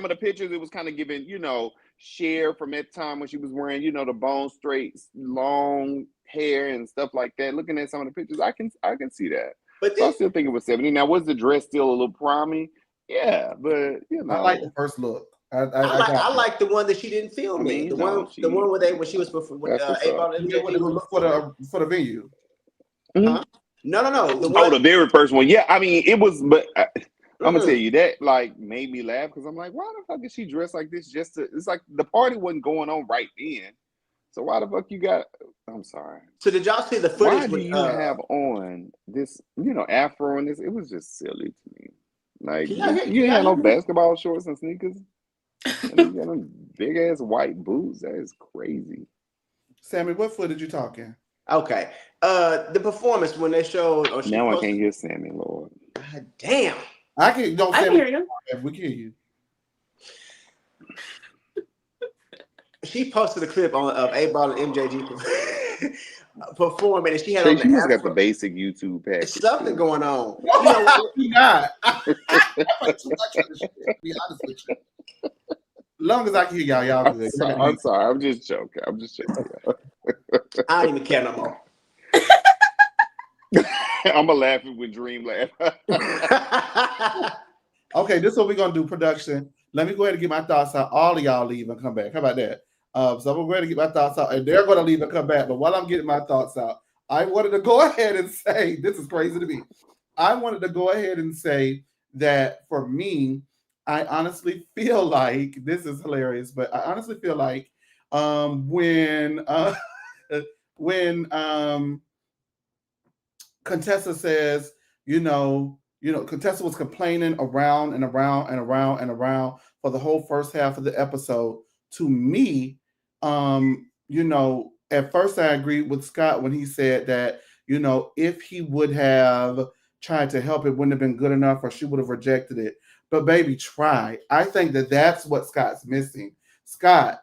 of the pictures, it was kind of giving, you know, Cher from that time when she was wearing, you know, the bone straight, long hair and stuff like that. Looking at some of the pictures, I can see that. But so I still think it was 70. Now, was the dress still a little prommy? Yeah, but you know, I like the first look. I like the one that she didn't film in. The one where when she was before with A-Ball and look for the venue. Huh? No. The very first one. Yeah, I mean, it was, but. I'm gonna tell you that like made me laugh because I'm like, why the fuck is she dressed like this? It's like the party wasn't going on right then, so why the fuck you got? I'm sorry. So did y'all see the footage? Why do you have on this? You know, afro and this? It was just silly to me. Like you had no basketball shorts and sneakers, and you got them big ass white boots. That is crazy. Sammy, what footage you talking? Okay, the performance when they showed. Now I can't hear Sammy. Lord, God damn. I can hear you. We can hear you. She posted a clip of A-Ball and MJG performing, and she had she must got the basic YouTube package. Something going on. You not. I'm too much of this shit, to be honest with you. As long as I can hear y'all good. I'm sorry. I'm just joking. I don't even care no more. I'm gonna laugh with Dream laugh. Okay, this is what we're gonna do. Production. Let me go ahead and get my thoughts out. All of y'all leave and come back. How about that? So I'm gonna go ahead and get my thoughts out, and they're gonna leave and come back. But while I'm getting my thoughts out, I wanted to go ahead and say this is crazy to me. I wanted to go ahead and say that for me, I honestly feel like this is hilarious, but I honestly feel like when Contessa says, Contessa was complaining around and around and around and around for the whole first half of the episode. To me, at first I agreed with Scott when he said that, if he would have tried to help, it wouldn't have been good enough, or she would have rejected it. But baby, try. I think that that's what Scott's missing. Scott,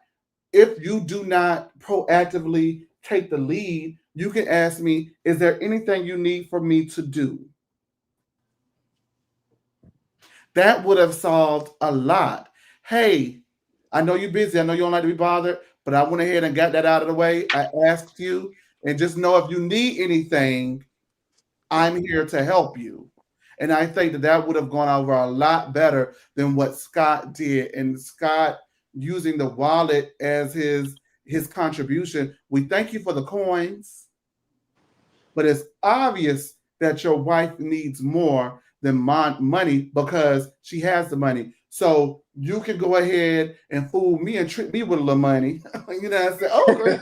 if you do not proactively take the lead, you can ask me, is there anything you need for me to do? That would have solved a lot. Hey, I know you're busy. I know you don't like to be bothered, but I went ahead and got that out of the way. I asked you, and just know if you need anything, I'm here to help you. And I think that that would have gone over a lot better than what Scott did. And Scott using the wallet as his contribution. We thank you for the coins, but it's obvious that your wife needs more than money because she has the money. So you can go ahead and fool me and trick me with a little money. You know what I'm saying? Oh, great.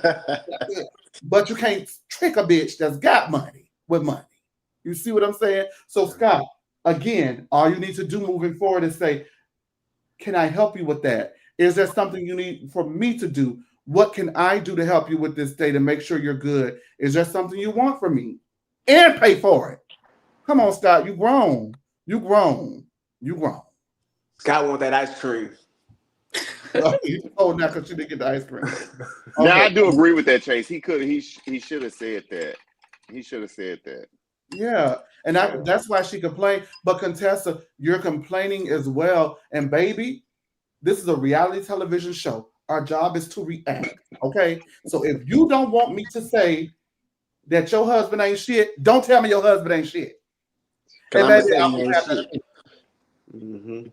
But you can't trick a bitch that's got money with money. You see what I'm saying? So, Scott, again, all you need to do moving forward is say, can I help you with that? Is there something you need for me to do? What can I do to help you with this day to make sure you're good? Is there something you want from me? And pay for it. Come on, Scott. You grown. You grown. You grown. Scott want that ice cream. Oh, now because you didn't get the ice cream. Now I do agree with that, Chase. He should have said that. He should have said that. Yeah, and that's why she complained. But Contessa, you're complaining as well. And baby, this is a reality television show. Our job is to react. Okay, so if you don't want me to say that your husband ain't shit, don't tell me your husband ain't shit. And I'm baby, gonna say shit.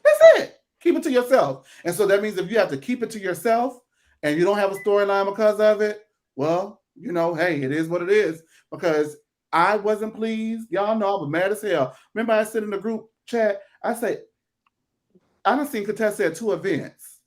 That's it. Keep it to yourself. And so that means if you have to keep it to yourself and you don't have a storyline because of it, well, you know, hey, it is what it is. Because I wasn't pleased. Y'all know I was mad as hell. Remember I said in the group chat, I said, I done seen Contessa at 2 events.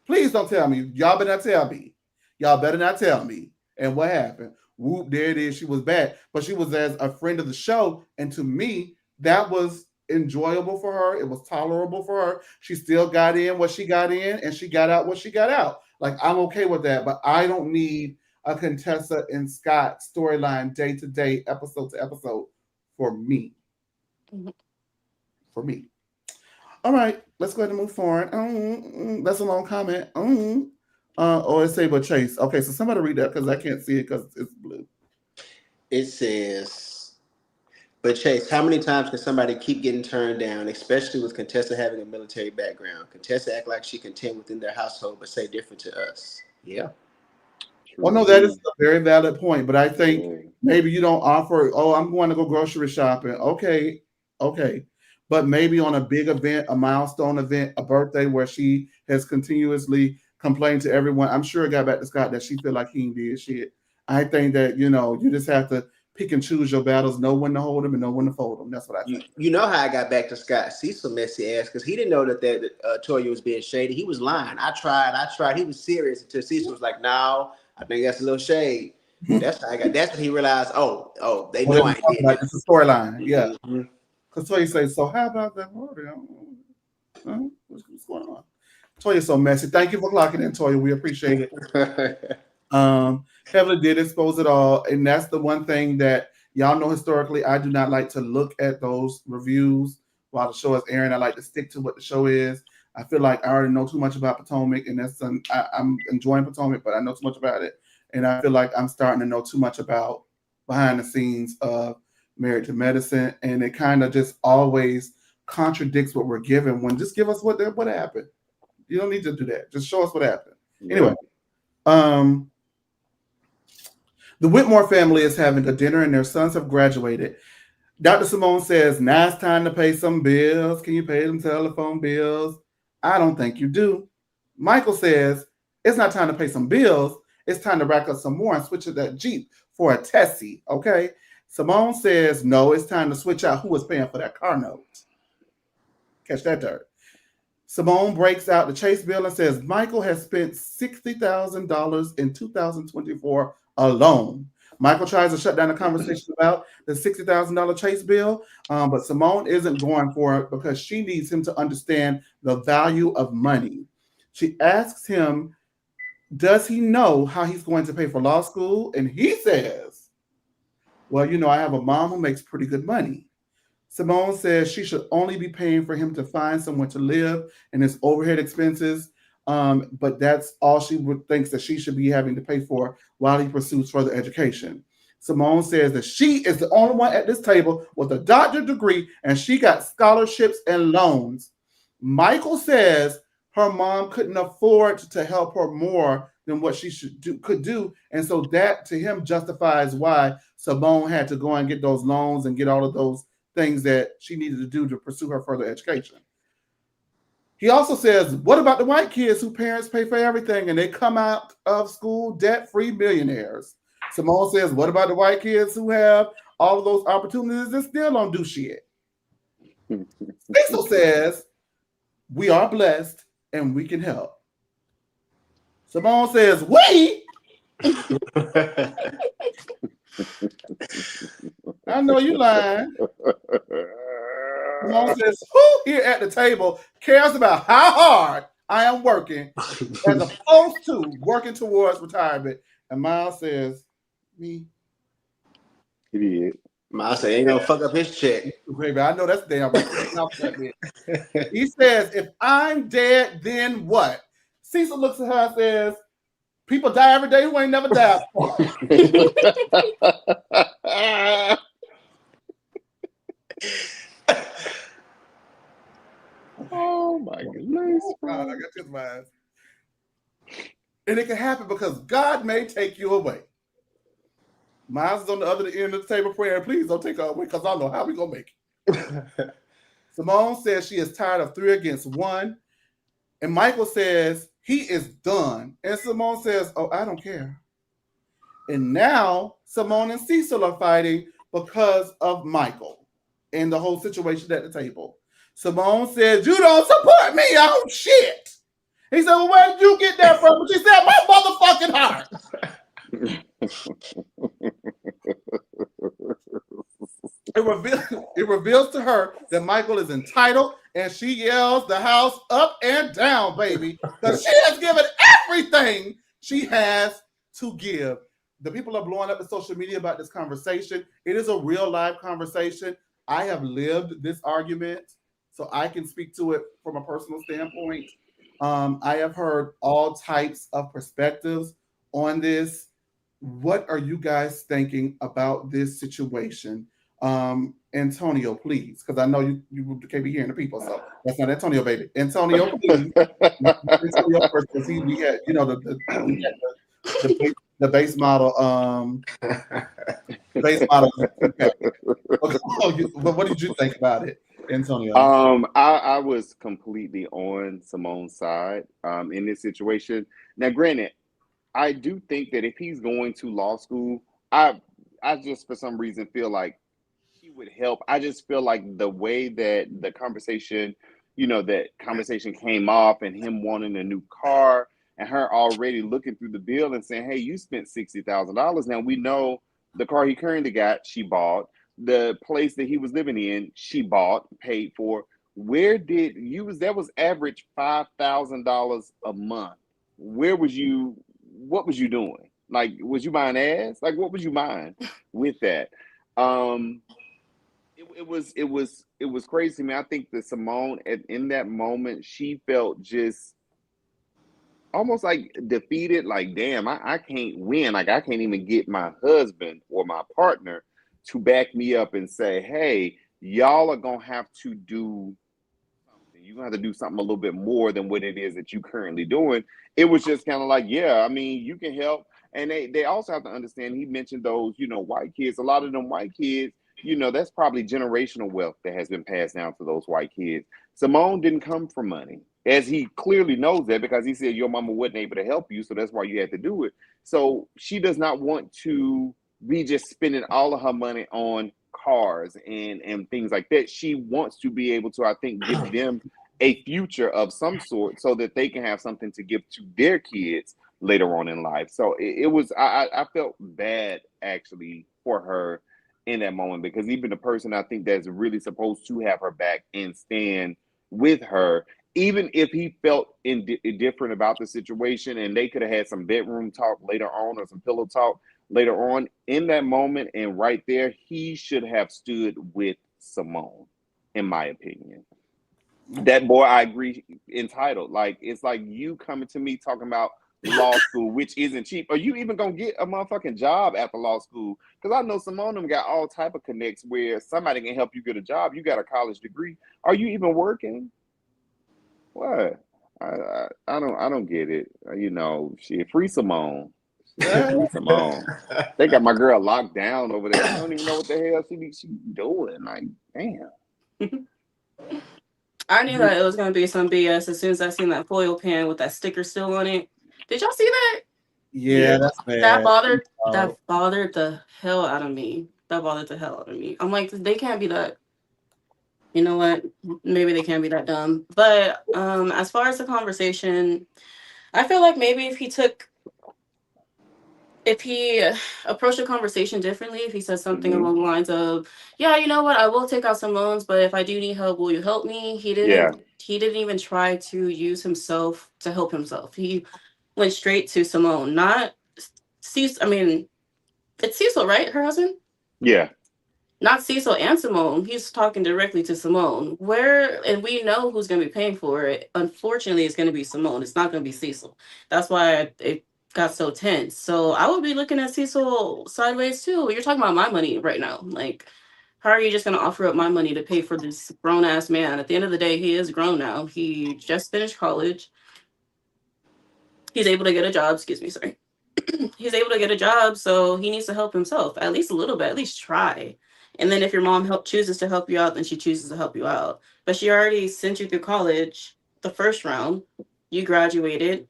Please don't tell me. Y'all better not tell me. Y'all better not tell me. And what happened? Whoop, there it is. She was bad. But she was as a friend of the show. And to me, that was enjoyable for her. It was tolerable for her. She still got in what she got in, and she got out what she got out. Like, I'm okay with that. But I don't need a Contessa and Scott storyline day to day, episode to episode for me. For me. All right, let's go ahead and move forward. That's a long comment. Or say but Chase. Okay, so somebody read that because I can't see it because it's blue. It says, but Chase, how many times can somebody keep getting turned down, especially with Contessa having a military background? Contessa act like she content within their household, but say different to us. Yeah. Well, no, that is a very valid point. But I think maybe you don't offer, oh, I'm going to go grocery shopping. Okay. But maybe on a big event, a milestone event, a birthday where she has continuously complained to everyone. I'm sure it got back to Scott that she feel like he did shit. I think that, you know, you just have to pick and choose your battles, know when to hold them and know when to fold them. That's what I think. You know how I got back to Scott Cecil messy ass because he didn't know that Toya was being shady. He was lying. I tried. He was serious until Cecil was like, no, I think that's a little shade. That's how I got. That's when he realized, oh, they know I did it. It's a storyline. Yeah. Because Toya says, so how about that? What's going on? Toya's so messy. Thank you for clocking in, Toya. We appreciate it. Heavily did expose it all. And that's the one thing that y'all know historically, I do not like to look at those reviews while the show is airing. I like to stick to what the show is. I feel like I already know too much about Potomac, and I'm enjoying Potomac, but I know too much about it. And I feel like I'm starting to know too much about behind the scenes of Married to Medicine, and it kind of just always contradicts what we're given. When just give us what happened. You don't need to do that. Just show us what happened. Anyway, the Whitmore family is having a dinner, and their sons have graduated. Dr. Simone says, now it's time to pay some bills. Can you pay them telephone bills? I don't think you do. Michael says, it's not time to pay some bills. It's time to rack up some more and switch to that Jeep for a Tessie, okay? Simone says, no, it's time to switch out who is paying for that car note. Catch that dirt. Simone breaks out the Chase bill and says, Michael has spent $60,000 in 2024 alone. Michael tries to shut down the conversation about the $60,000 Chase bill, but Simone isn't going for it because she needs him to understand the value of money. She asks him, does he know how he's going to pay for law school? And he says, well, you know, I have a mom who makes pretty good money. Simone says she should only be paying for him to find somewhere to live and his overhead expenses. But that's all she thinks that she should be having to pay for while he pursues further education. Simone says that she is the only one at this table with a doctorate degree and she got scholarships and loans. Michael says her mom couldn't afford to help her more than what she could do. And so that to him justifies why Simone had to go and get those loans and get all of those things that she needed to do to pursue her further education. He also says, what about the white kids whose parents pay for everything and they come out of school debt-free millionaires? Simone says, what about the white kids who have all of those opportunities and still don't do shit? Cecil says, we are blessed and we can help. Simone says, we? I know you lying. Simone says, who here at the table cares about how hard I am working as opposed to working towards retirement? And Miles says, me. He did. Miles say ain't gonna fuck up his check. Baby, I know that's damn right. He says, if I'm dead, then what? Cecil looks at her and says, people die every day who ain't never died before. Oh my goodness. God, I got his mind. And it can happen because God may take you away. Miles is on the other end of the table praying, please don't take her away because I know how we gonna make it. Simone says she is tired of 3 against 1. And Michael says he is done. And Simone says, oh, I don't care. And now Simone and Cecil are fighting because of Michael and the whole situation at the table. Simone says, you don't support me. Oh, shit. He said, well, where did you get that from? She said, my motherfucking heart. It reveals to her that Michael is entitled, and she yells the house up and down, baby, because she has given everything she has to give. The people are blowing up the social media about this conversation. It is a real live conversation. I have lived this argument, so I can speak to it from a personal standpoint. I have heard all types of perspectives on this. What are you guys thinking about this situation? Antonio, please, because I know you can't be hearing the people, so that's not Antonio, baby. Antonio, please. Antonio first, because we had, you know, the base model, base model. But what did you think about it, Antonio? I was completely on Simone's side in this situation. Now, granted, I do think that if he's going to law school, I just for some reason feel like he would help. I just feel like the way that the conversation, that conversation came off and him wanting a new car and her already looking through the bill and saying, hey, you spent $60,000. Now we know the car he currently got, she bought. The place that he was living in, she bought, paid for. Where did that was average $5,000 a month. Where was you? What was you doing? Like, was you buying ass? Like, what was you buying with that? It was crazy, man. I think that Simone in that moment, she felt just almost like defeated. Like, damn, I can't win. Like, I can't even get my husband or my partner to back me up and say, hey, y'all are gonna have to do something. You're gonna have to do something a little bit more than what it is that you currently doing. It was just kind of like, yeah, I mean, you can help. And they also have to understand, he mentioned those, white kids. A lot of them white kids, that's probably generational wealth that has been passed down to those white kids. Simone didn't come from money, as he clearly knows that, because he said your mama wasn't able to help you, so that's why you had to do it. So she does not want to be just spending all of her money on cars and things like that. She wants to be able to, I think, give them a future of some sort so that they can have something to give to their kids later on in life. So it was, I felt bad actually for her in that moment, because even the person I think that's really supposed to have her back and stand with her, even if he felt indifferent about the situation, and they could have had some bedroom talk later on or some pillow talk later on, in that moment and right there, he should have stood with Simone, in my opinion. That boy, I agree, entitled. Like, it's like you coming to me talking about law school, which isn't cheap. Are you even gonna get a motherfucking job after law school? Because I know some of them got all type of connects where somebody can help you get a job. You got a college degree. Are you even working? What? I don't get it. You know, she free Simone. Free Simone. They got my girl locked down over there. She don't even know what the hell she doing. Like, damn. I knew that it was gonna be some BS as soon as I seen that foil pan with that sticker still on it. Did y'all see that? Yeah, that's bad. That bothered the hell out of me. That bothered the hell out of me. I'm like, they can't be that. You know what? Maybe they can't be that dumb. But as far as the conversation, I feel like maybe if he approached the conversation differently, if he said something Hmm. along the lines of, "Yeah, you know what? I will take out some loans, but if I do need help, will you help me?" Yeah. He didn't even try to use himself to help himself. He went straight to Simone, not Cecil. I mean, it's Cecil, right? Her husband? Yeah. Not Cecil and Simone. He's talking directly to Simone. And we know who's going to be paying for it. Unfortunately, it's going to be Simone. It's not going to be Cecil. That's why it got so tense. So I would be looking at Cecil sideways too. You're talking about my money right now. Like, how are you just going to offer up my money to pay for this grown ass man? At the end of the day, he is grown now. He just finished college. He's able to get a job. Excuse me, sorry. He's able to get a job, so he needs to help himself at least a little bit, at least try. And then if your mom chooses to help you out, then she chooses to help you out. But she already sent you through college the first round. You graduated,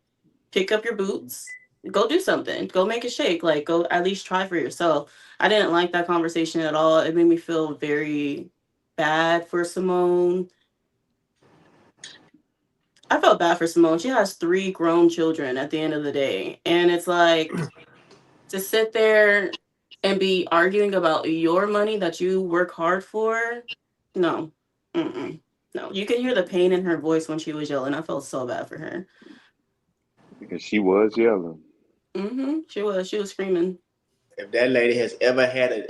pick up your boots, go do something, go make a shake, like go at least try for yourself. I didn't like that conversation at all. It made me feel very bad for Simone. I felt bad for Simone. She has 3 grown children at the end of the day. And it's like, to sit there and be arguing about your money that you work hard for, no. Mm-mm. No, you can hear the pain in her voice when she was yelling. I felt so bad for her. Because she was yelling. She was screaming. If that lady has ever had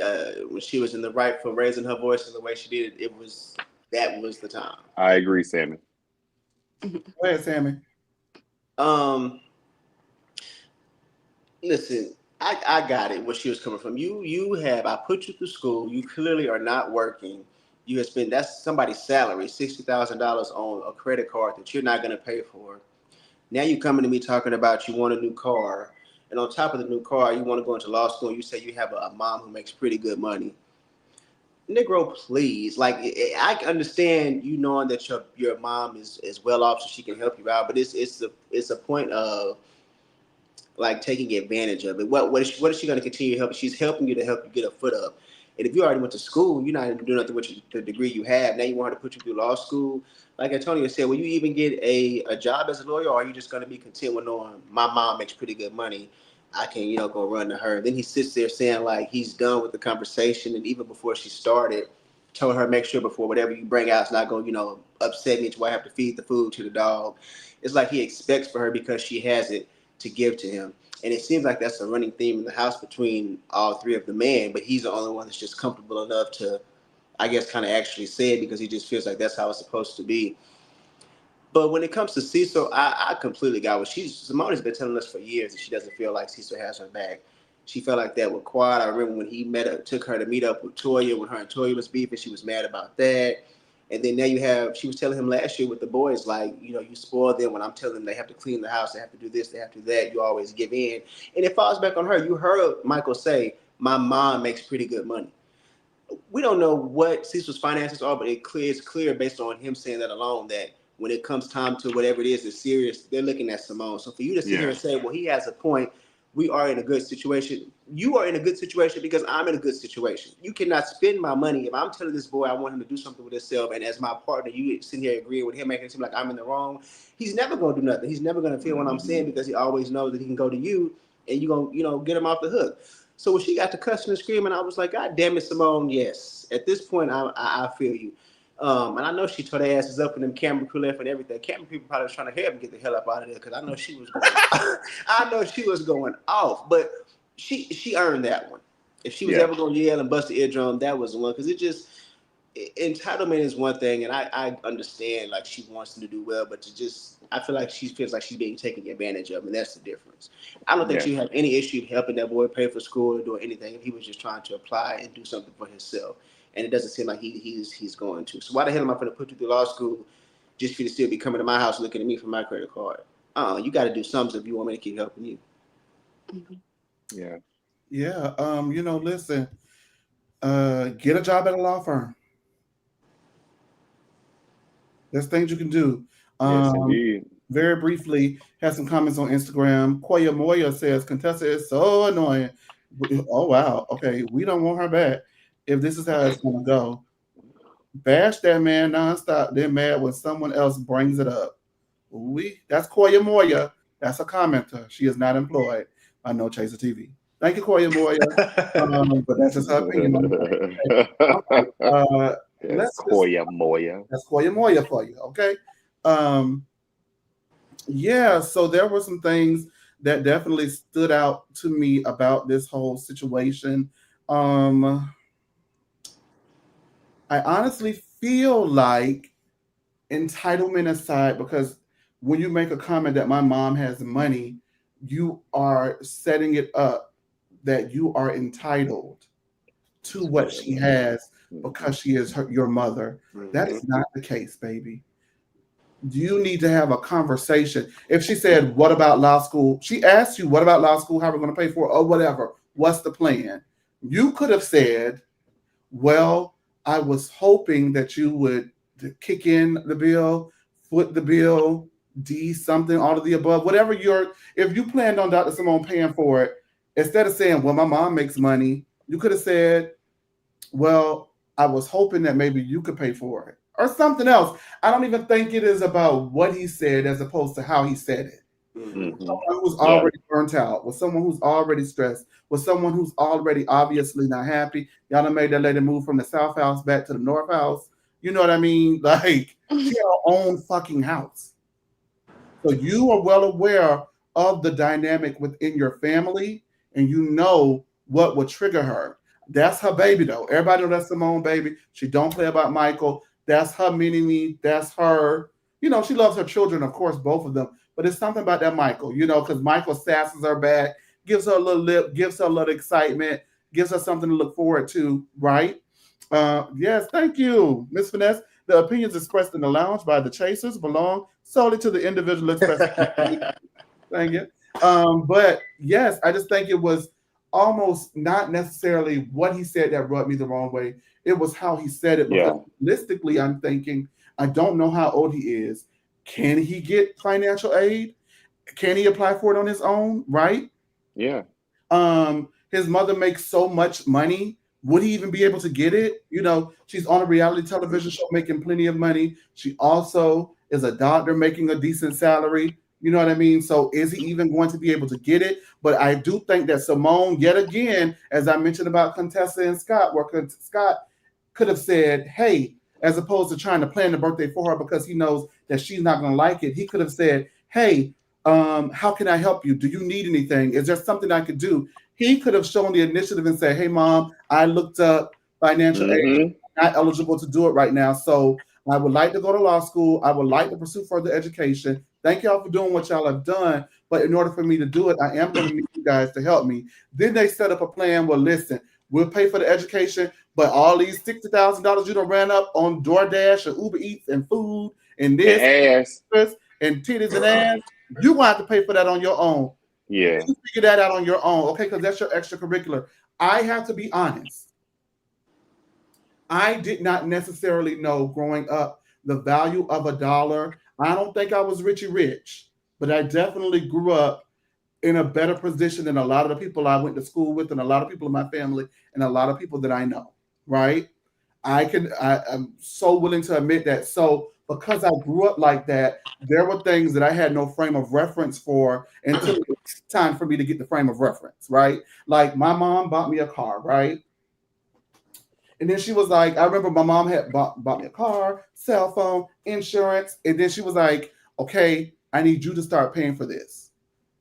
when she was in the right for raising her voice in the way she did it, that was the time. I agree, Sammy. Go ahead, Sammy. Um, Listen, I got it where she was coming from. I put you through school. You clearly are not working. You have spent that's somebody's salary, $60,000 on a credit card that you're not going to pay for. Now you coming to me talking about you want a new car, and on top of the new car, you want to go into law school. And you say you have a mom who makes pretty good money. Negro, please. Like I understand you knowing that your mom is well off, so she can help you out, but it's a point of like taking advantage of it. What is she going to continue to help? She's helping you to help you get a foot up. And if you already went to school, you're not even doing nothing with the degree you have. Now you want her to put you through law school. Like Antonio said, will you even get a job as a lawyer, or are you just going to be content with knowing my mom makes pretty good money? I can, go run to her. Then he sits there saying like he's done with the conversation, and even before she started, told her make sure before whatever you bring out is not going, upset me to where I have to feed the food to the dog. It's like he expects for her because she has it to give to him. And it seems like that's a running theme in the house between all three of the men, but he's the only one that's just comfortable enough to, I guess, kind of actually say it because he just feels like that's how it's supposed to be. But when it comes to Cecil, I completely got what Simone's been telling us for years that she doesn't feel like Cecil has her back. She felt like that with Quad. I remember when he took her to meet up with Toya when her and Toya was beefing, she was mad about that. And then now she was telling him last year with the boys, like, you spoil them when I'm telling them they have to clean the house, they have to do this, they have to do that. You always give in. And it falls back on her. You heard Michael say, my mom makes pretty good money. We don't know what Cecil's finances are, but it's clear based on him saying that alone that when it comes time to whatever it is that's serious, they're looking at Simone. So for you to sit here and say, well, he has a point, we are in a good situation. You are in a good situation because I'm in a good situation. You cannot spend my money. If I'm telling this boy I want him to do something with himself, and as my partner, you sitting here agreeing with him, making it seem like I'm in the wrong, he's never going to do nothing. He's never going to feel what I'm saying because he always knows that he can go to you and you're going to, get him off the hook. So when she got to cussing and screaming, I was like, God damn it, Simone, yes. At this point, I feel you. And I know she tore their asses up in them camera crew left and everything. Camera people probably was trying to help me get the hell up out of there because I know she was going off. But she earned that one. If she was ever going to yell and bust the eardrum, that was the one. Because entitlement is one thing, and I understand like she wants them to do well, but I feel like she feels like she's being taken advantage of, and that's the difference. I don't think she had any issue helping that boy pay for school or doing anything. He was just trying to apply and do something for himself, and it doesn't seem like he's going to. So why the hell am I going to put you through law school just for you to still be coming to my house looking at me for my credit card. You got to do something if you want me to keep helping you. Yeah. Yeah. Listen, get a job at a law firm. There's things you can do. Yes, indeed. Very briefly, had some comments on Instagram. Koya Moya says, Contessa is so annoying. Oh, wow. Okay. We don't want her back. If this is how it's going to go, bash that man nonstop. Then mad when someone else brings it up. That's Koya Moya. That's a commenter. She is not employed by No Chaser TV. Thank you, Koya Moya. But that's just her opinion. That's Koya Moya. That's Koya Moya for you, okay? Yeah, so there were some things that definitely stood out to me about this whole situation. I honestly feel like, entitlement aside, because when you make a comment that my mom has money, you are setting it up that you are entitled to what she has because she is your mother. That is not the case, baby. You need to have a conversation. If she said, what about law school? She asked you, what about law school? How are we going to pay for it? Or whatever. What's the plan? You could have said, well, I was hoping that you would kick in the bill, foot the bill, D something, all of the above, whatever if you planned on Dr. Simone paying for it, instead of saying, well, my mom makes money, you could have said, well, I was hoping that maybe you could pay for it or something else. I don't even think it is about what he said as opposed to how he said it. Someone who's already burnt out, with someone who's already stressed, with someone who's already obviously not happy. Y'all done made that lady move from the South House back to the North House. You know what I mean? Like, she had her own fucking house. So you are well aware of the dynamic within your family, and you know what would trigger her. That's her baby, though. Everybody knows that's Simone baby. She don't play about Michael. That's her mini-me. That's her. You know, she loves her children, of course, both of them. But it's something about that Michael, because Michael sasses her back, gives her a little lip, gives her a little excitement, gives her something to look forward to, right? Yes, thank you, Miss Finesse. The opinions expressed in the lounge by the Chasers belong solely to the individual expressed. Thank you. But yes, I just think it was almost not necessarily what he said that rubbed me the wrong way. It was how he said it. Because realistically, I'm thinking, I don't know how old he is. Can he get financial aid? Can he apply for it on his own? Right? Yeah. His mother makes so much money. Would he even be able to get it? She's on a reality television show making plenty of money. She also is a doctor making a decent salary. You know what I mean? So is he even going to be able to get it? But I do think that Simone, yet again, as I mentioned about Contessa and Scott, where Scott could have said, hey, as opposed to trying to plan the birthday for her because he knows that she's not going to like it, he could have said, hey, how can I help you? Do you need anything? Is there something I could do? He could have shown the initiative and said, hey, Mom, I looked up financial aid. I'm not eligible to do it right now. So I would like to go to law school. I would like to pursue further education. Thank y'all for doing what y'all have done. But in order for me to do it, I am going to need you guys to help me. Then they set up a plan. Well, listen, we'll pay for the education, but all these $60,000 you done ran up on DoorDash and Uber Eats and food and this and titties and ass, you want to pay for that on your own. Yeah. You figure that out on your own, okay? Because that's your extracurricular. I have to be honest. I did not necessarily know growing up the value of $1. I don't think I was Richie Rich, but I definitely grew up in a better position than a lot of the people I went to school with and a lot of people in my family and a lot of people that I know, right? I'm so willing to admit that. So because I grew up like that, there were things that I had no frame of reference for until it was time for me to get the frame of reference, right? Like my mom bought me a car, right? And then she was like, I remember my mom had bought me a car, cell phone, insurance. And then she was like, okay, I need you to start paying for this.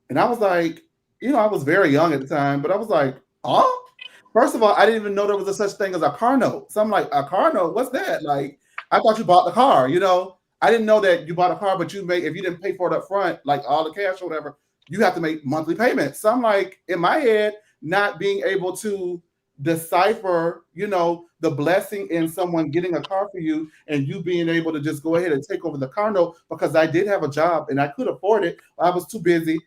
And I was like, I was very young at the time, but I was like, oh, first of all, I didn't even know there was a such thing as a car note. So I'm like, a car note? What's that? Like, I thought you bought the car, I didn't know that you bought a car, but if you didn't pay for it up front, like all the cash or whatever, you have to make monthly payments. So I'm like, in my head, not being able to decipher, the blessing in someone getting a car for you and you being able to just go ahead and take over the car note, because I did have a job and I could afford it. I was too busy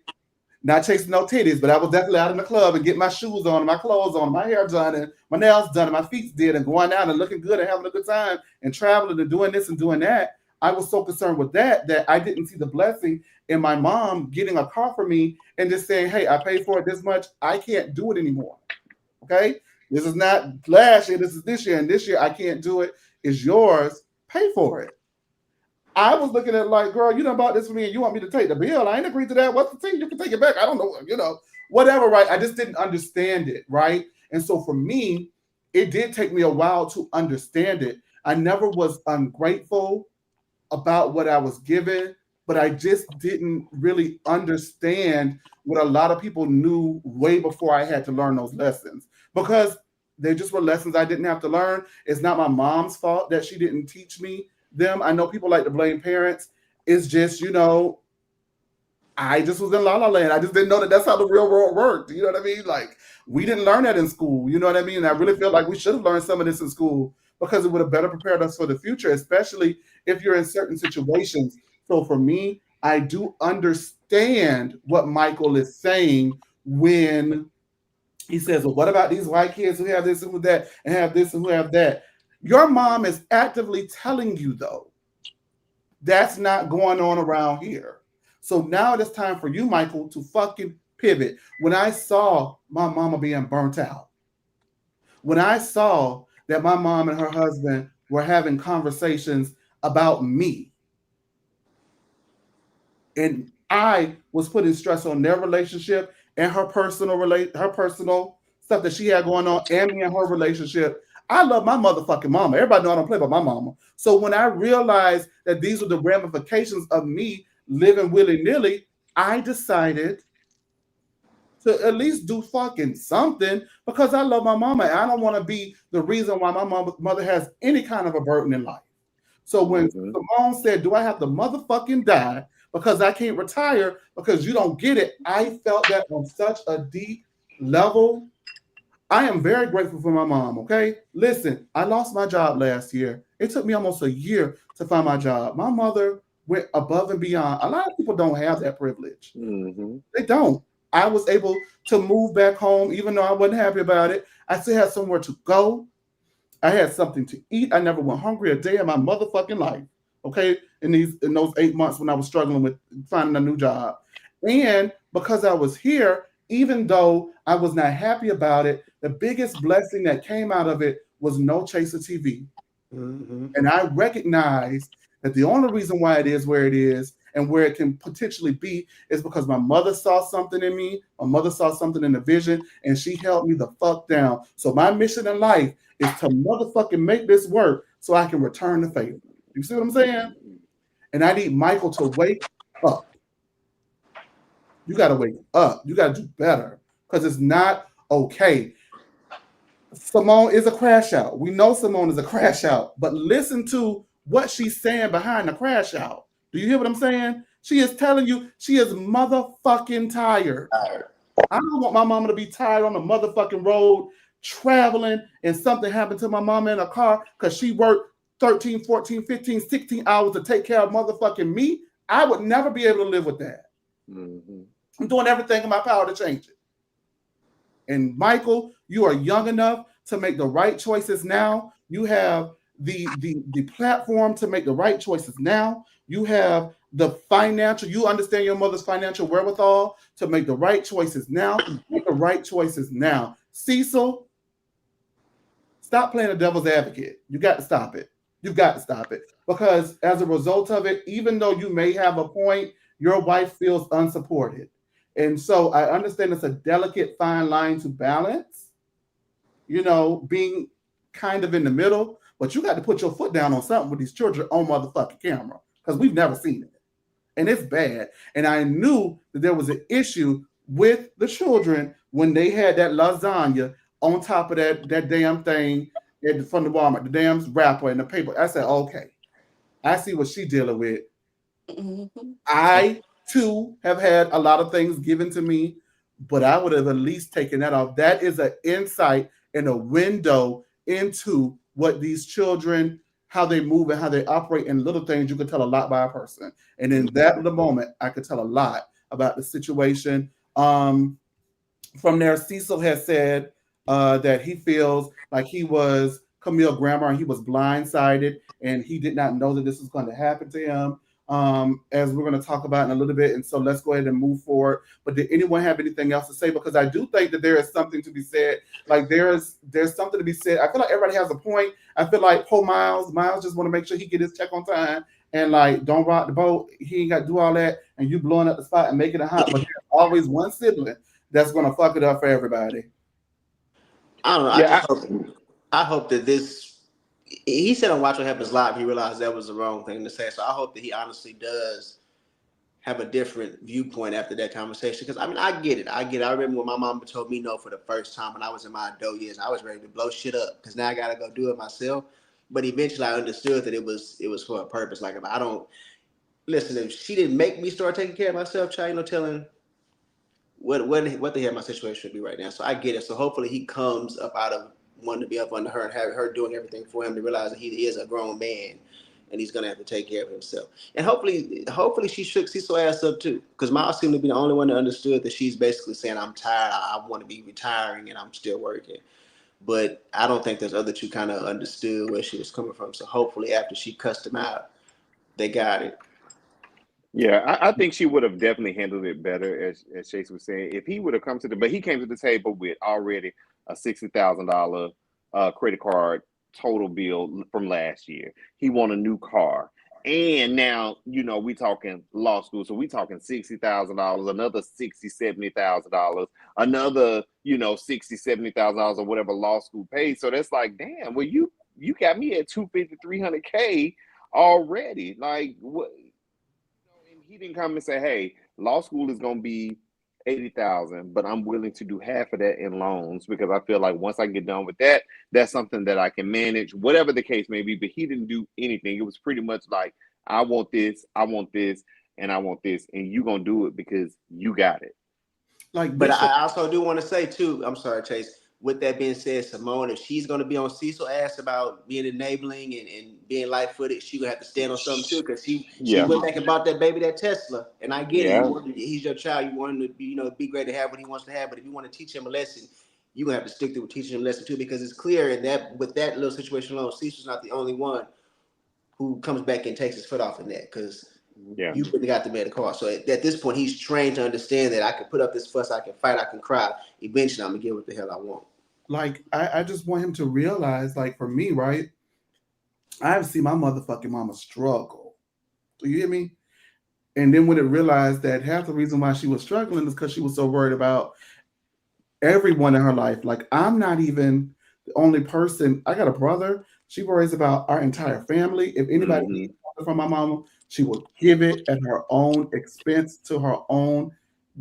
not chasing no titties, but I was definitely out in the club and getting my shoes on, my clothes on, my hair done, and my nails done, and my feet did, and going out and looking good and having a good time and traveling and doing this and doing that. I was so concerned with that I didn't see the blessing in my mom getting a car for me and just saying, hey, I paid for it this much. I can't do it anymore. Okay? This is not last year. This is this year. And this year I can't do it. It's yours. Pay for it. I was looking at it like, girl, you done bought this for me and you want me to take the bill. I ain't agreed to that. What's the thing? You can take it back. I don't know, whatever, right? I just didn't understand it, right? And so for me, it did take me a while to understand it. I never was ungrateful about what I was given, but I just didn't really understand what a lot of people knew way before I had to learn those lessons, because they just were lessons I didn't have to learn. It's not my mom's fault that she didn't teach me them. I know people like to blame parents. It's just, I just was in la la land. I just didn't know that that's how the real world worked. You know what I mean? Like, we didn't learn that in school. You know what I mean? And I really feel like we should have learned some of this in school, because it would have better prepared us for the future, especially if you're in certain situations. So for me, I do understand what Michael is saying when he says, well, what about these white kids who have this and who that and have this and who have that? Your mom is actively telling you, though, that's not going on around here. So now it's time for you, Michael, to fucking pivot. When I saw my mama being burnt out, when I saw that my mom and her husband were having conversations about me, and I was putting stress on their relationship and her personal stuff that she had going on, and me and her relationship. I love my motherfucking mama. Everybody know I don't play by my mama. So when I realized that these were the ramifications of me living willy-nilly, I decided to at least do fucking something, because I love my mama and I don't want to be the reason why my mother has any kind of a burden in life. So when Simone said, do I have to motherfucking die because I can't retire because you don't get it, I felt that on such a deep level. I am very grateful for my mom, okay? Listen, I lost my job last year. It took me almost a year to find my job. My mother went above and beyond. A lot of people don't have that privilege. They don't. I was able to move back home, even though I wasn't happy about it. I still had somewhere to go. I had something to eat. I never went hungry a day in my motherfucking life, okay? In those 8 months when I was struggling with finding a new job. And because I was here, even though I was not happy about it, the biggest blessing that came out of it was no chaser TV. And I recognized that the only reason why it is where it is and where it can potentially be is because my mother saw something in me, my mother saw something in the vision, and she held me the fuck down. So my mission in life is to motherfucking make this work so I can return the favor. You see what I'm saying? And I need Michael to wake up. You got to wake up. You got to do better, because it's not okay. Simone is a crash out. We know Simone is a crash out, but listen to what she's saying behind the crash out. Do you hear what I'm saying? She is telling you she is motherfucking tired. I don't want my mama to be tired on the motherfucking road traveling and something happened to my mama in a car because she worked 13, 14, 15, 16 hours to take care of motherfucking me. I would never be able to live with that. I'm doing everything in my power to change it. And Michael, you are young enough to make the right choices now. You have the platform to make the right choices now. You have the financial, you understand your mother's financial wherewithal to make the right choices now. Make the right choices now. Cecil, stop playing the devil's advocate. You got to stop it. You've got to stop it. Because as a result of it, even though you may have a point, your wife feels unsupported. And so I understand it's a delicate, fine line to balance, being kind of in the middle, but you got to put your foot down on something with these children on motherfucking camera, because we've never seen it. And it's bad. And I knew that there was an issue with the children when they had that lasagna on top of that damn thing from the Walmart, the damn wrapper and the paper. I said, okay, I see what she's dealing with. I too have had a lot of things given to me, but I would have at least taken that off. That is an insight and a window into what these children, how they move and how they operate, and little things. You could tell a lot by a person. And in that little moment, I could tell a lot about the situation. From there, Cecil has said that he feels like he was Camille Grammer and he was blindsided and he did not know that this was going to happen to him, as we're going to talk about in a little bit. And so let's go ahead and move forward. But did anyone have anything else to say? Because I do think that there is something to be said. Like there's something to be said. I feel like everybody has a point. I feel like poor Miles just want to make sure he get his check on time and like don't rock the boat. He ain't got to do all that and you blowing up the spot and making it hot. But there's always one sibling that's gonna fuck it up for everybody. I don't know. Yeah, I hope that this. He said on Watch What Happens Live, he realized that was the wrong thing to say. So I hope that he honestly does have a different viewpoint after that conversation. Because I mean, I get it. I remember when my mom told me no for the first time when I was in my adult years. I was ready to blow shit up because now I gotta go do it myself. But eventually, I understood that it was for a purpose. Like if I don't listen, if she didn't make me start taking care of myself, child, telling what the hell my situation should be right now. So I get it. So hopefully he comes up out of wanting to be up under her and have her doing everything for him to realize that he is a grown man and he's gonna have to take care of himself. And hopefully she shook Cecil's ass up too. Because Miles seemed to be the only one that understood that she's basically saying, I'm tired, I want to be retiring and I'm still working. But I don't think those other two kind of understood where she was coming from. So hopefully after she cussed him out, they got it. Yeah, I think she would have definitely handled it better, as Chase was saying, if he would have come to but he came to the table with already a $60,000 credit card total bill from last year. He want a new car. And now, we talking law school. So we talking $60,000, another $70,000, another, $70,000 or whatever law school pays. So that's like, damn, well, you got me at $250,000, $300K already. Like, what? And he didn't come and say, hey, law school is going to be $80,000, but I'm willing to do half of that in loans because I feel like once I get done with that, that's something that I can manage, whatever the case may be. But he didn't do anything. It was pretty much like, I want this, and I want this, and you're going to do it because you got it. But I also do want to say too, I'm sorry, Chase, with that being said, Simone, if she's going to be on Cecil's ass about being enabling and being light-footed, she's going to have to stand on something too, because she went back and bought that baby that Tesla. And I get it. He's your child. You want him to be, be great to have what he wants to have. But if you want to teach him a lesson, you're going to have to stick to teaching him a lesson too, because it's clear in that with that little situation alone, Cecil's not the only one who comes back and takes his foot off in that, because you really got the man a car. So at this point, he's trained to understand that I can put up this fuss, I can fight, I can cry. Eventually, I'm going to get what the hell I want. Like, I just want him to realize, like, for me, right? I've seen my motherfucking mama struggle. Do you hear me? And then when it realized that half the reason why she was struggling is because she was so worried about everyone in her life. Like, I'm not even the only person. I got a brother. She worries about our entire family. If anybody needs something from my mama, she will give it at her own expense to her own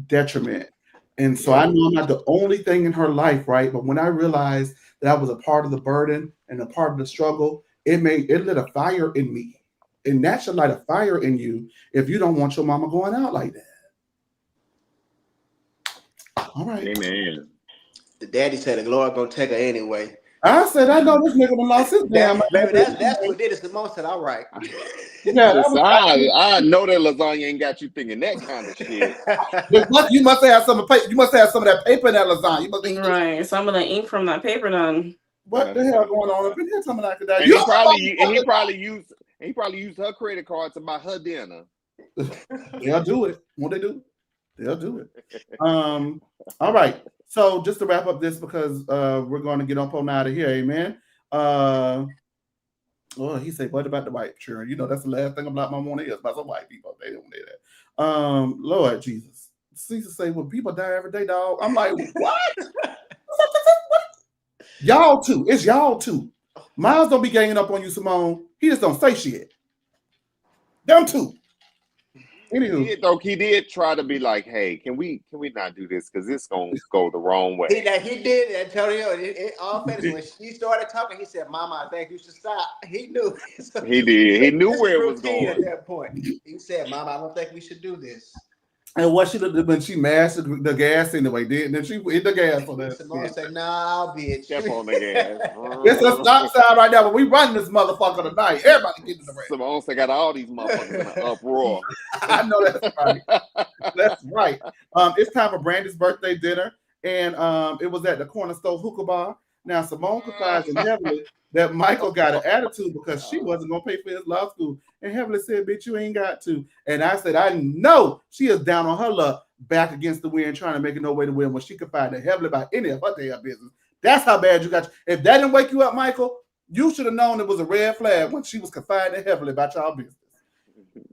detriment. And so I know I'm not the only thing in her life, right? But when I realized that I was a part of the burden and a part of the struggle, it lit a fire in me. And that should light a fire in you if you don't want your mama going out like that. All right. Amen. The daddy said the Lord gonna take her anyway. I said, I know this nigga done lost his damn. Baby, that's what did it. Simone said, all right. Yeah, I know that lasagna ain't got you thinking that kind of shit. You must have some paper. You must have some of that paper in that lasagna. You must have right. Some of the ink from that paper done. What the hell going on up in here? Something like that. He probably used her credit card to buy her dinner. They'll do it. Won't they do? They'll do it. All right. So just to wrap up this, because we're going to get up on out of here, amen. He said, what about the white children? You know, that's the last thing about my want to hear about some white people. They don't do that. Lord Jesus. Caesar say, well, people die every day, dog. I'm like, what? Y'all too. It's y'all too. Miles don't be ganging up on you, Simone. He just don't say shit. Them too. Anywho. He did try to be like, hey, can we not do this because it's gonna go the wrong way. He did, Antonio. All fairness, when she started talking, he said, "Mama, I think you should stop." He knew. He did. He knew where it was going at that point. He said, "Mama, I don't think we should do this." And what she did when she mashed the gas anyway, didn't and she hit the gas on that. Simone said, "Nah, bitch." Step on the gas. It's a stop sign right now, but we running this motherfucker tonight. Everybody get in the race. Simone said, got all these motherfuckers in an uproar. I know that's right. That's right. It's time for Brandy's birthday dinner, and it was at the Corner Store Hookah Bar. Now Simone confides in Heavenly that Michael got an attitude because she wasn't gonna pay for his law school, and Heavenly said, "Bitch, you ain't got to." And I said, "I know she is down on her luck, back against the wind, trying to make it no way to win when she confided in Heavenly about any of her damn business." That's how bad you got. If that didn't wake you up, Michael, you should have known it was a red flag when she was confiding in Heavenly about y'all business.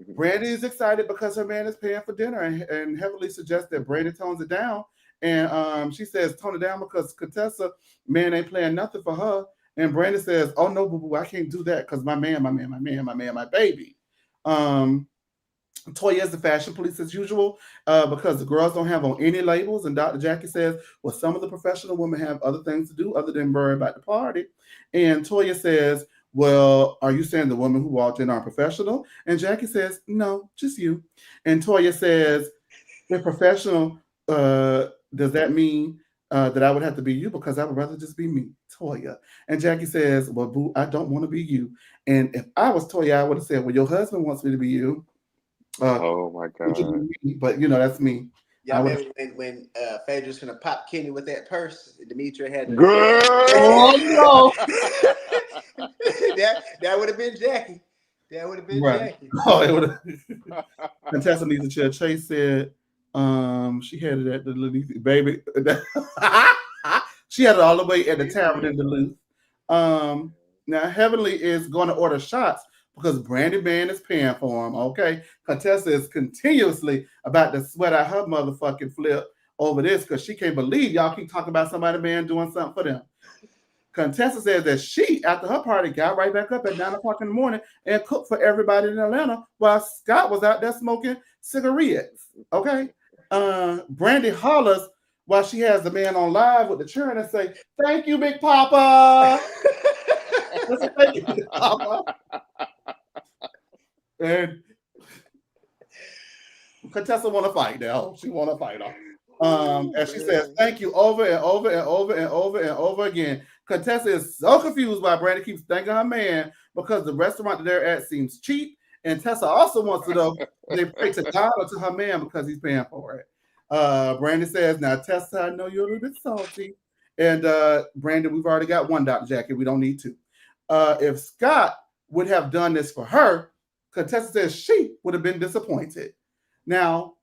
Brandy is excited because her man is paying for dinner, and Heavenly suggests that Brandy tones it down. And she says, tone it down because Contessa, man, ain't playing nothing for her. And Brandy says, oh, no, boo-boo, I can't do that because my baby. Toya is the fashion police as usual because the girls don't have on any labels. And Dr. Jackie says, well, some of the professional women have other things to do other than worry about the party. And Toya says, well, are you saying the women who walked in are professional? And Jackie says, no, just you. And Toya says, they're professional. Does that mean that I would have to be you? Because I would rather just be me, Toya. And Jackie says, well, boo, I don't want to be you. And if I was Toya, I would have said, well, your husband wants me to be you. Oh my God. But that's me. Y'all remember when Phaedra's gonna pop Kenny with that purse? Demetria had to... Girl. Oh no. that would have been Jackie. That would have been Jackie. Oh, it would have. Contessa needs a chair. Chase said she had it at the baby. She had it all the way at the tavern in Duluth. Now Heavenly is going to order shots because Brandy Man is paying for him. Okay, Contessa is continuously about to sweat out her motherfucking flip over this because she can't believe y'all keep talking about somebody man doing something for them. Contessa says that she, after her party, got right back up at 9 o'clock in the morning and cooked for everybody in Atlanta while Scott was out there smoking cigarettes. Okay, Brandy hollers while she has the man on live with the churn and say, "Thank you, Big Papa." Thank you, Big Papa. And Contessa want to fight now. She want to fight off. And she says, thank you over and over and over and over and over again. Contessa is so confused why Brandy keeps thanking her man because the restaurant that they're at seems cheap. And Tessa also wants to know they pay to God or to her man because he's paying for it. Brandy says, now Tessa, I know you're a little bit salty. And Brandy, we've already got one Dr. Jackie. We don't need two. If Scott would have done this for her, Contessa says she would have been disappointed. Now,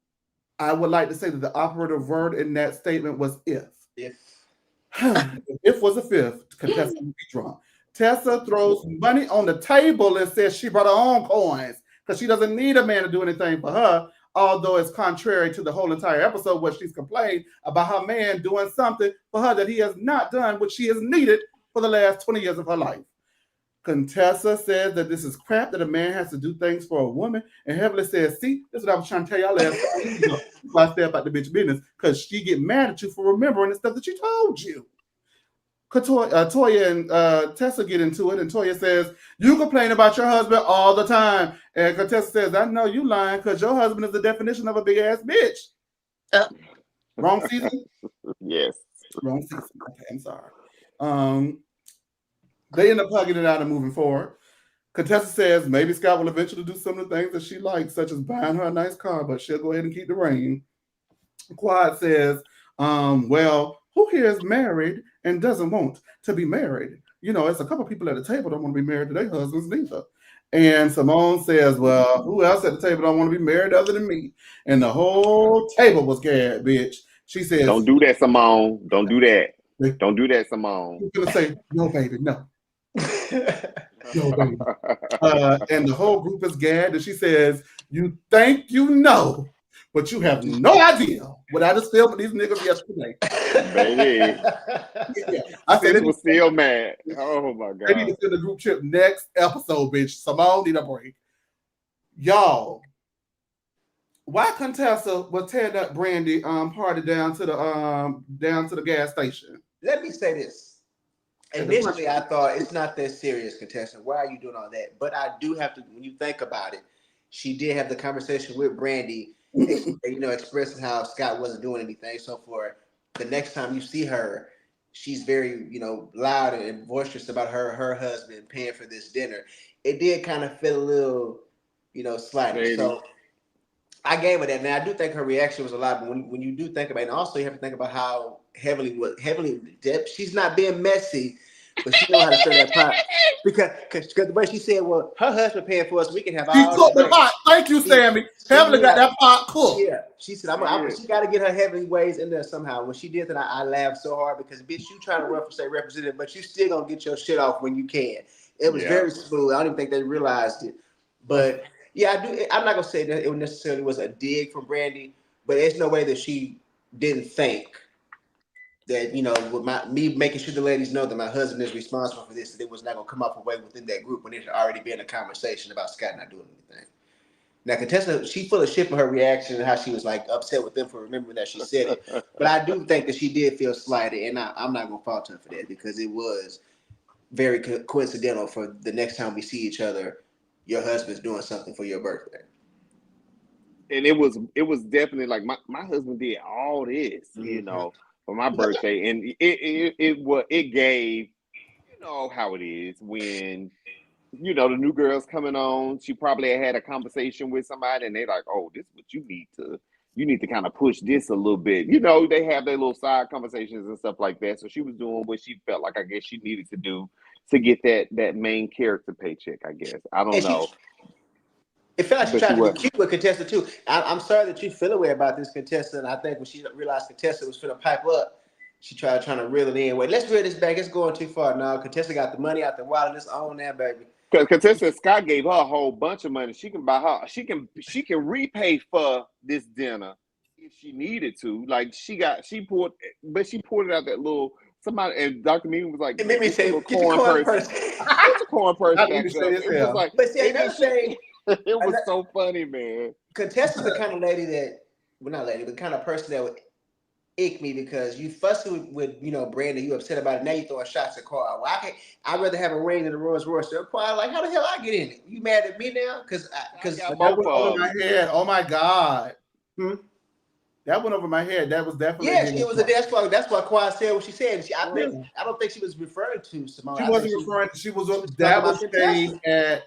I would like to say that the operative word in that statement was if. If was a fifth, Contessa would be drunk. Tessa throws money on the table and says she brought her own coins because she doesn't need a man to do anything for her, although it's contrary to the whole entire episode where she's complained about her man doing something for her that he has not done, which she has needed for the last 20 years of her life. Contessa says that this is crap, that a man has to do things for a woman. And Heavenly says, see, this is what I was trying to tell y'all last time. I stay about the bitch business because she get mad at you for remembering the stuff that she told you. Toya and Tessa get into it, and Toya says, you complain about your husband all the time. And Contessa says, I know you lying because your husband is the definition of a big-ass bitch. Wrong season? Yes. Wrong season. Okay, I'm sorry. They end up hugging it out and moving forward. Contessa says maybe Scott will eventually do some of the things that she likes, such as buying her a nice car, but she'll go ahead and keep the ring. Quad says, well, who here is married and doesn't want to be married? You know, it's a couple people at the table don't want to be married to their husbands neither. And Simone says, well, who else at the table don't want to be married other than me? And the whole table was scared, bitch. She says, don't do that, Simone. Don't do that. Don't do that, Simone. She's gonna say, no, baby, no. No, baby. And the whole group is gagged, and she says, you think you know, but you have no idea what I just filmed with these niggas yesterday. Baby. Yeah. I said it was still mad. Oh my God. They need to send the group trip next episode, bitch. Simone need a break. Y'all, why Contessa was tearing up Brandy party down to the gas station? Let me say this. Initially, I thought it's not that serious, contestant. Why are you doing all that? But I do have to, when you think about it, she did have the conversation with Brandy expressing how Scott wasn't doing anything. So for the next time you see her, she's very, loud and boisterous about her husband paying for this dinner. It did kind of feel a little, slighted. Shady. So I gave her that. Now I do think her reaction was a lot, but when you do think about it, and also you have to think about how heavily she's not being messy, but she know how to stir that pot. Because the way she said, well, her husband paying for us, we can have She all cooked the that. pot. Thank you, Sammy. Heavenly got that pot cooked. Yeah, she said, she got to get her heavenly ways in there somehow. When she did that, I laughed so hard because, bitch, you trying to say representative, but you still gonna get your shit off when you can. It was very smooth. I don't even think they realized it. But yeah, I do. I'm not gonna say that it necessarily was a dig from Brandy, but there's no way that she didn't think that, with me making sure the ladies know that my husband is responsible for this, that it was not gonna come up away within that group when it had already been a conversation about Scott not doing anything. Now, Contessa, she full of shit for her reaction and how she was like upset with them for remembering that she said it. But I do think that she did feel slighted, and I'm not gonna fault her for that because it was very coincidental. For the next time we see each other, your husband's doing something for your birthday. And it was definitely like my husband did all this, for my birthday, and it gave, how it is when the new girl's coming on. She probably had a conversation with somebody, and they like, oh, this is what you need to kind of push this a little bit. They have their little side conversations and stuff like that. So she was doing what she felt like, I guess, she needed to do to get that main character paycheck. I guess I don't know. It felt like she tried to be cute with Contessa too. I'm sorry that you feel away about this, Contessa. And I think when she realized Contessa was finna pipe up, she trying to reel it in. Wait, let's reel this back. It's going too far now. Contessa got the money out the wallet. Let's own that, baby. Because Contessa Scott gave her a whole bunch of money. She can buy her. She can repay for this dinner if she needed to. Like she poured it out that little. Somebody and Dr. Meehan was like, it made me say, get the corn purse. Get the corn purse back up. It was like, but see, another thing. It was so funny, man. Contessa's the kind of lady that, well, not lady, but the kind of person that would ick me because you fussing with Brandon, you upset about it. Now you throwing shots at Carl. Well, I'd rather have a ring than a Rolls Royce. So Carl, like, how the hell I get in it? You mad at me now? Because that went over my head. Oh my God. That went over my head. That was definitely it was that's why Quad said what she said. I don't think she was referring to Simone. She wasn't referring. She was that was shade at.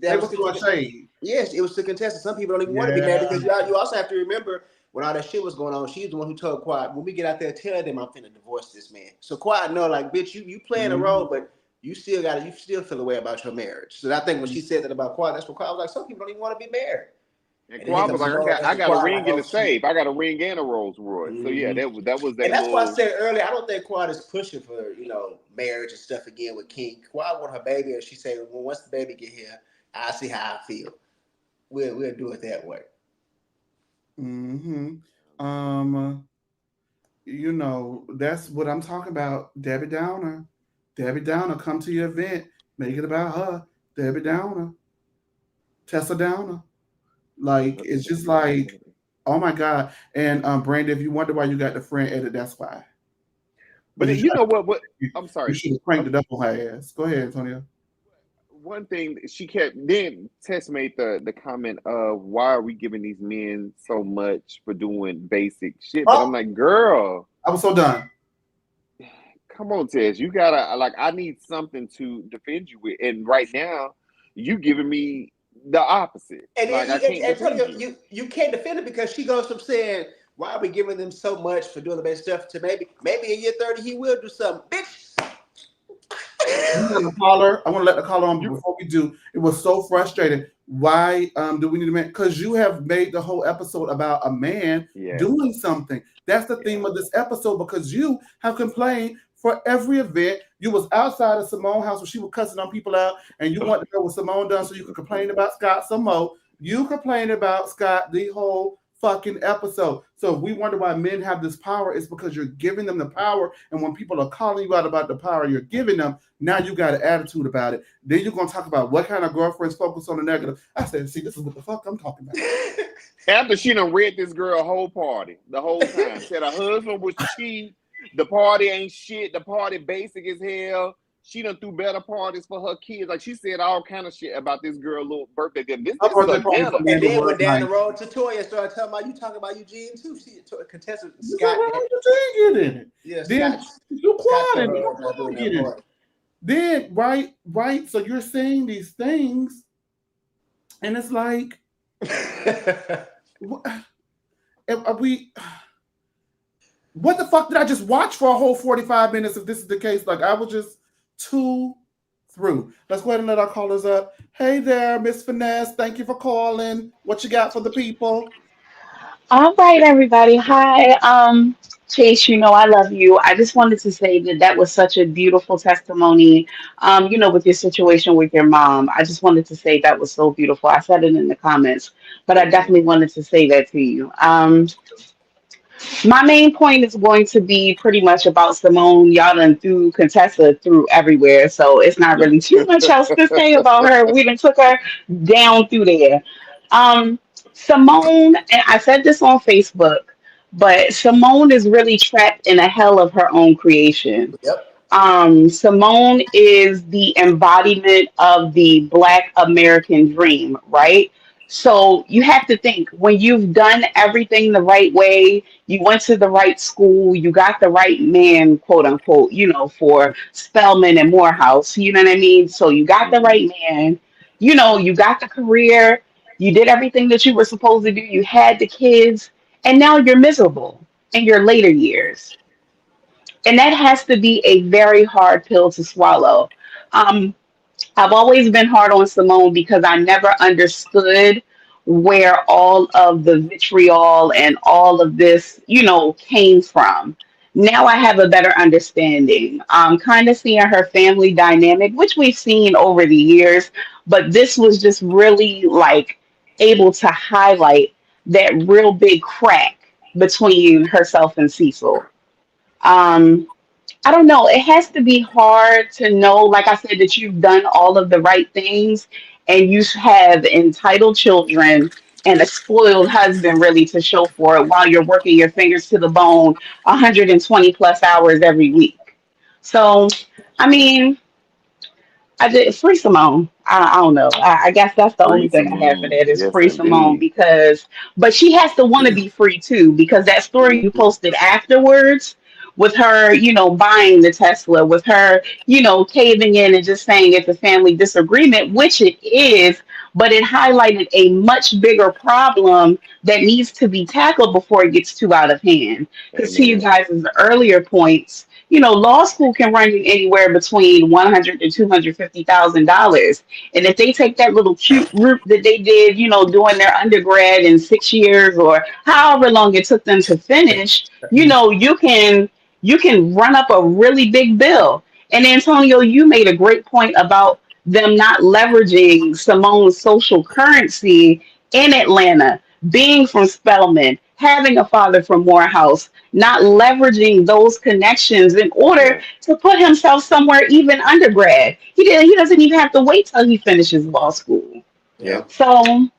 That was too shade. Yes, it was to Contessa. Some people don't even want to be mad because you also have to remember when all that shit was going on. She's the one who told Quad, when we get out there, tell them I'm finna divorce this man. So Quad know, like, bitch, you playing a role, but you still feel a way about your marriage. So I think when she said that about Quad, that's what Quad was like. Some people don't even want to be married. And Quad was like, I got a ring in the safe. I got a ring and a Rolls Royce. So yeah, that was that. And that's why I said earlier, I don't think Quad is pushing for marriage and stuff again with King. Quad want her baby, and she said, well, once the baby get here, I'll see how I feel. We'll do it that way. That's what I'm talking about. Debbie Downer. Debbie Downer, come to your event. Make it about her. Debbie Downer. Tessa Downer. Like, it's just like, oh my God. And Brandon, if you wonder why you got the friend edit, that's why. But you know what? I'm sorry. You should have cranked it up on her ass. Go ahead, Antonio. One thing she kept, then Tess made the comment of, why are we giving these men so much for doing basic shit? But I'm like, girl, I was so done. Come on, Tess, you gotta, like, I need something to defend you with, and right now you giving me the opposite. And like, I can't defend you can't defend it because she goes from saying, why are we giving them so much for doing the best stuff, to maybe in year 30 he will do something, bitch. I want to let the caller on before we do. It was so frustrating. Why do we need a man? Because you have made the whole episode about a man doing something. That's the theme of this episode, because you have complained for every event. You was outside of Simone's house when she was cussing on people out, and you wanted to know what Simone done so you could complain about Scott some more. You complained about Scott the whole fucking episode. So if we wonder why men have this power, it's because you're giving them the power, and when people are calling you out about the power you're giving them, now you got an attitude about it. Then you're going to talk about what kind of girlfriends focus on the negative. I said, see, this is what the fuck I'm talking about. After she done read this girl a whole party, the whole time, said her husband was cheap, the party ain't shit, the party basic as hell, She done threw better parties for her kids. Like she said all kind of shit about this girl little birthday dinner. This Her is a birthday party for dinner. me And then was went down the nice. road to Toya started talking about you talking about Eugene too. She contestant You Scott. said, "How you get in it?" Yeah, Then Scott. you Scott quiet told and her you about doing get that in it. party. Then right. So you're saying these things, and it's like, what, are we? What the fuck did I just watch for a whole 45 minutes? If this is the case, like I was just too through. Let's go ahead and let our callers up. Hey there, Miss Finesse. Thank you for calling. What you got for the people? All right, everybody. Hi, Chase. You know I love you. I just wanted to say that that was such a beautiful testimony. With your situation with your mom. I just wanted to say that was so beautiful. I said it in the comments, but I Amen. definitely wanted to say that to you. My main point is going to be pretty much about Simone. Y'all done threw Contessa through everywhere, so it's not really too much else to say about her. We done took her down through there. Um, Simone, and I said this on Facebook, but Simone is really trapped in a hell of her own creation. Yep. Simone is the embodiment of the Black American dream, right? So you have to think when you've done everything the right way, you went to the right school, you got the right man, quote unquote, for Spelman and Morehouse, you know what I mean? So you got the Mhm. right man, you got the career, you did everything that you were supposed to do, you had the kids, and now you're miserable in your later years, and that has to be a very hard pill to swallow. Um, I've always been hard on Simone because I never understood where all of the vitriol and all of this, came from. Now I have a better understanding. Kind of seeing her family dynamic, which we've seen over the years, but this was just really like able to highlight that real big crack between herself and Cecil. Um, I don't know. It has to be hard to know, like I said, that you've done all of the right things and you have entitled children and a spoiled husband really to show for it while you're working your fingers to the bone 120 plus hours every week. So, I mean, I did free Simone. I don't know. I guess that's the Free only thing I have for Simone. that is Yes, free Simone indeed. because, but she has to want to be free too because that story you posted afterwards with her, buying the Tesla, with her, caving in and just saying it's a family disagreement, which it is, but it highlighted a much bigger problem that needs to be tackled before it gets too out of hand. Because to you Amen. guys' earlier points, law school can run you anywhere between 100 to $250,000, and if they take that little cute route that they did, doing their undergrad in 6 years or however long it took them to finish, you can run up a really big bill. And Antonio, you made a great point about them not leveraging Simone's social currency in Atlanta, being from Spelman, having a father from Morehouse, not leveraging those connections in order Yeah. to put himself somewhere even undergrad. He doesn't even have to wait till he finishes law school. Yeah. Yep. So,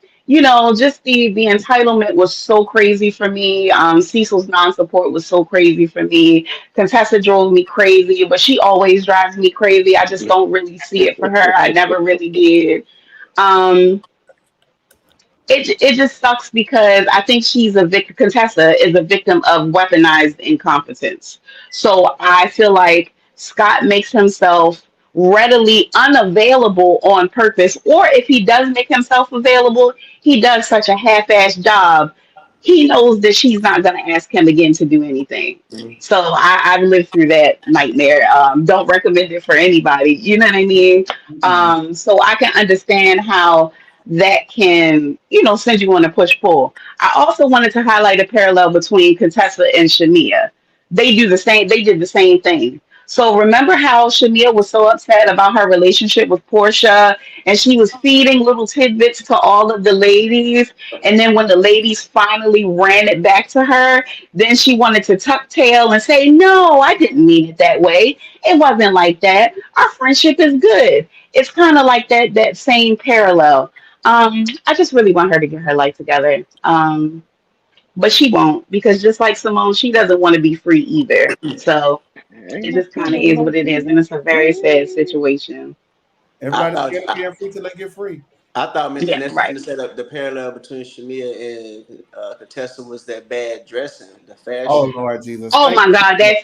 just the entitlement was so crazy for me. Cecil's non-support was so crazy for me. Contessa drove me crazy, but she always drives me crazy. I just don't really see it for her. I never really did. Um, it just sucks because I think she's a victim. Contessa is a victim of weaponized incompetence. So I feel like Scott makes himself readily unavailable on purpose, or if he does make himself available, he does such a half-assed job. He knows that she's not going to ask him again to do anything. Mhm. So I've lived through that nightmare. Don't recommend it for anybody. You know what I mean? So I can understand how that can, send you on a push pull. I also wanted to highlight a parallel between Contessa and Shamia. They did the same thing. So remember how Shamia was so upset about her relationship with Portia and she was feeding little tidbits to all of the ladies. And then when the ladies finally ran it back to her, then she wanted to tuck tail and say, no, I didn't mean it that way. It wasn't like that. Our friendship is good. It's kind of like that same parallel. I just really want her to get her life together. But she won't because just like Simone, she doesn't want to be free either. So Ain't It no just kind of female is like what it is, you. and it's a very sad situation. I Everybody's thought scared of being free till they get free. I thought Miss Yeah, Vanessa was right. gonna set up the parallel between Shamia and Contessa was that bad dressing, the Oh fashion. Lord Jesus. Oh Thank my God, you.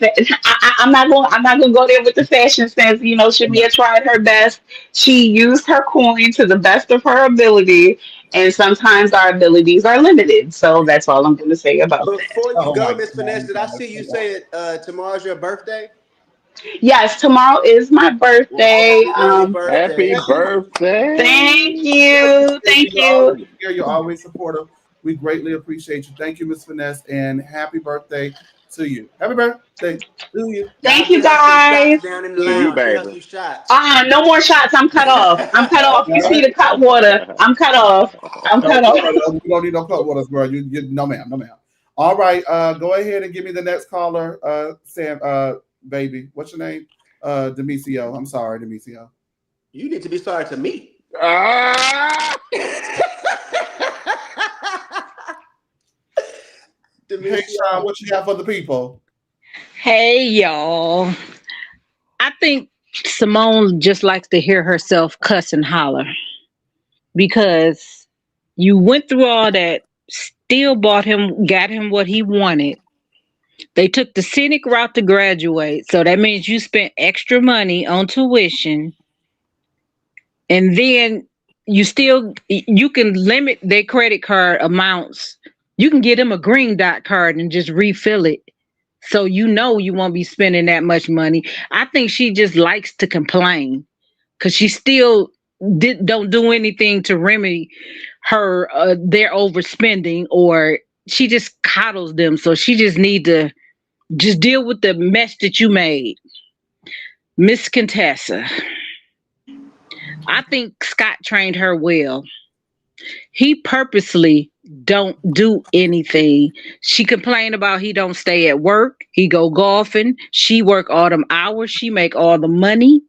I'm not going. I'm not going to go there with the fashion sense. You know, Shamia tried her best. She used her coin to the best of her ability, and sometimes our abilities are limited. So that's all I'm going to say about that. Before you Oh my go, God, Miss Vanessa, you did I guys. see you Come on. say tomorrow's your birthday? Yes, tomorrow is my Well, birthday. happy early Happy birthday. birthday. Thank We you, appreciate you. thank You're you. always here. You're always supportive. We greatly appreciate you. Thank you, Miss Finesse, and happy birthday to you. Happy birthday to you. Y'all Thank you, get her some guys. shots down in the To you, lounge. Get her baby. some shots. No more shots. I'm cut off. I'm cut off. You All see right. the cut water. I'm cut off. I'm No, cut no, off. no, no. We don't need no cut waters, girl. You no ma'am, no ma'am. All right. Go ahead and give me the next caller. Sam. Baby. What's your name? Demisio. I'm sorry, Demisio. You need to be sorry to me. Ah! Hey, Sean. Demisio. What you got for the people? Hey y'all. I think Simone just likes to hear herself cuss and holler because you went through all that, still got him what he wanted. They took the scenic route to graduate, so that means you spent extra money on tuition, and then you can limit their credit card amounts. You can get them a green dot card and just refill it. So you know you won't be spending that much money. I think she just likes to complain because she still don't do anything to remedy her their overspending, or she just coddles them. So she just need to just deal with the mess that you made, Miss Contessa. I think Scott trained her well. He purposely don't do anything. She complained about he don't stay at work. He go golfing. She work all them hours. She make all the money.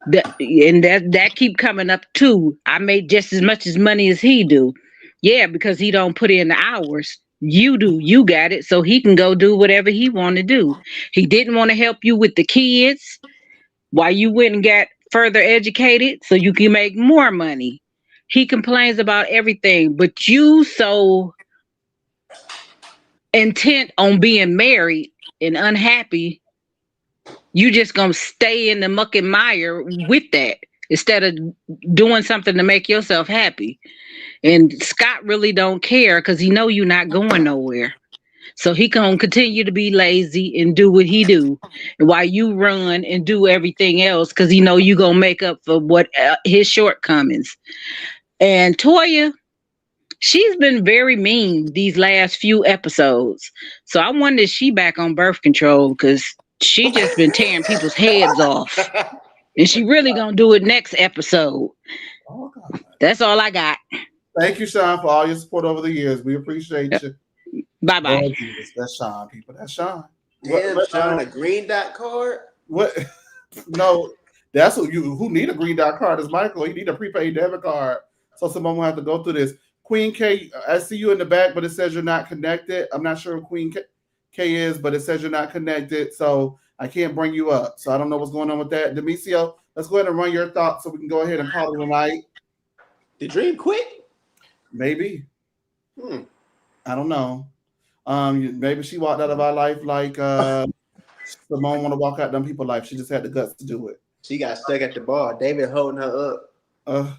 And that keep coming up too. I made just as much as money as he do. Yeah, because he don't put in the hours. You do. You got it. So he can go do whatever he want to do. He didn't want to help you with the kids while you went and got further educated so you can make more money. He complains about everything, but you so intent on being married and unhappy, you just gonna stay in the muck and mire with that instead of doing something to make yourself happy. And Scott really don't care because he know you're not going nowhere. So he gonna continue to be lazy and do what he do, and while you run and do everything else, because he know you gonna make up for what his shortcomings. And Toya, she's been very mean these last few episodes. So I wonder if she back on birth control because she just been tearing people's heads off, and she really gonna do it next episode. Oh God. That's all I got. Thank you, Sean, for all your support over the years. We appreciate Yep. you. Bye bye. Lord Jesus, that's Sean, people. That's Sean. Damn, Sean, a green dot card? What? No, that's who need a green dot card is Michael. He need a prepaid debit card. So someone will have to go through this. Queen K, I see you in the back, but it says you're not connected. I'm not sure who Queen K is, but it says you're not connected, so I can't bring you up. So I don't know what's going on with that. Demisio, let's go ahead and run your thoughts so we can go ahead and call it a night. Did Dream quit? Maybe. I don't know. Maybe she walked out of our life like Simone want to walk out them people's life. She just had the guts to do it. She got stuck at the bar. David holding her up.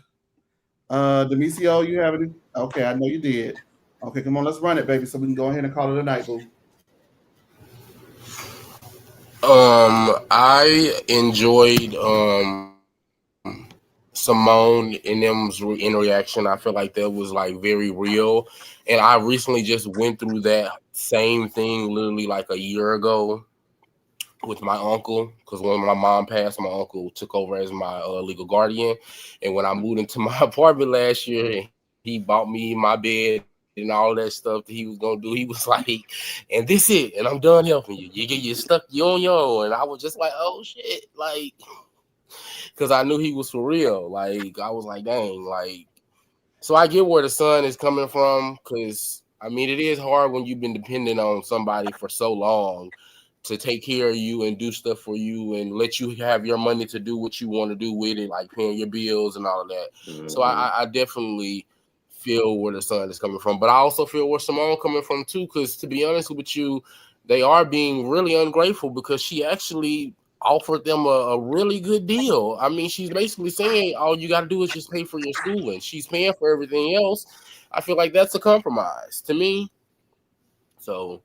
Demisio, you have any? Okay, I know you did. Okay, come on, let's run it, baby, so we can go ahead and call it a night, boo. I enjoyed Simone and them's in reaction. I feel like that was like very real, and I recently just went through that same thing literally like a year ago with my uncle, because when my mom passed, my uncle took over as my legal guardian, and when I moved into my apartment last year, he bought me my bed and all that stuff that he was gonna do. He was like, "And this it, and I'm done helping you. You stuck, you on your own." And I was just like, "Oh shit!" Like, because I knew he was for real. Like, I was like, "Dang!" Like, so I get where the son is coming from, because I mean, it is hard when you've been dependent on somebody for so long to take care of you and do stuff for you and let you have your money to do what you want to do with it, like paying your bills and all of that. So I definitely feel where the son is coming from, but I also feel where Simone coming from too. Because to be honest with you, they are being really ungrateful because she actually offered them a really good deal. I mean, she's basically saying all you got to do is just pay for your schooling. She's paying for everything else. I feel like that's a compromise to me. So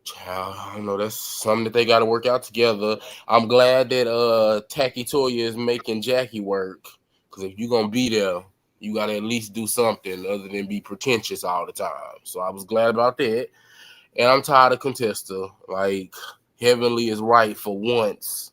child, I don't know. That's something that they got to work out together. I'm glad that Tacky Toya is making Jackie work. Because if you're gonna be there, you gotta at least do something other than be pretentious all the time. So I was glad about that. And I'm tired of Contesta. Like Heavenly is right for once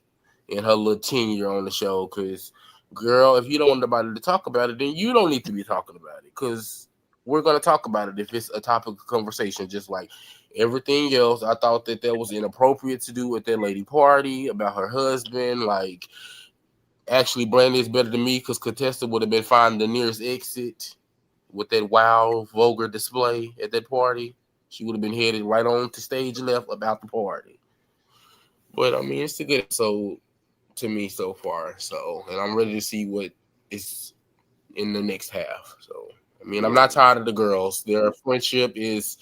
in her little tenure on the show. Because girl, if you don't want nobody to talk about it, then you don't need to be talking about it. Because we're gonna talk about it if it's a topic of conversation, just like everything else. I thought that was inappropriate to do at that lady party about her husband. Like, actually, Brandy is better than me because Contessa would have been finding the nearest exit with that wild, vulgar display at that party. She would have been headed right on to stage left about the party. But I mean, it's a good episode to me so far. So, and I'm ready to see what is in the next half. So, I mean, I'm not tired of the girls. Their friendship is.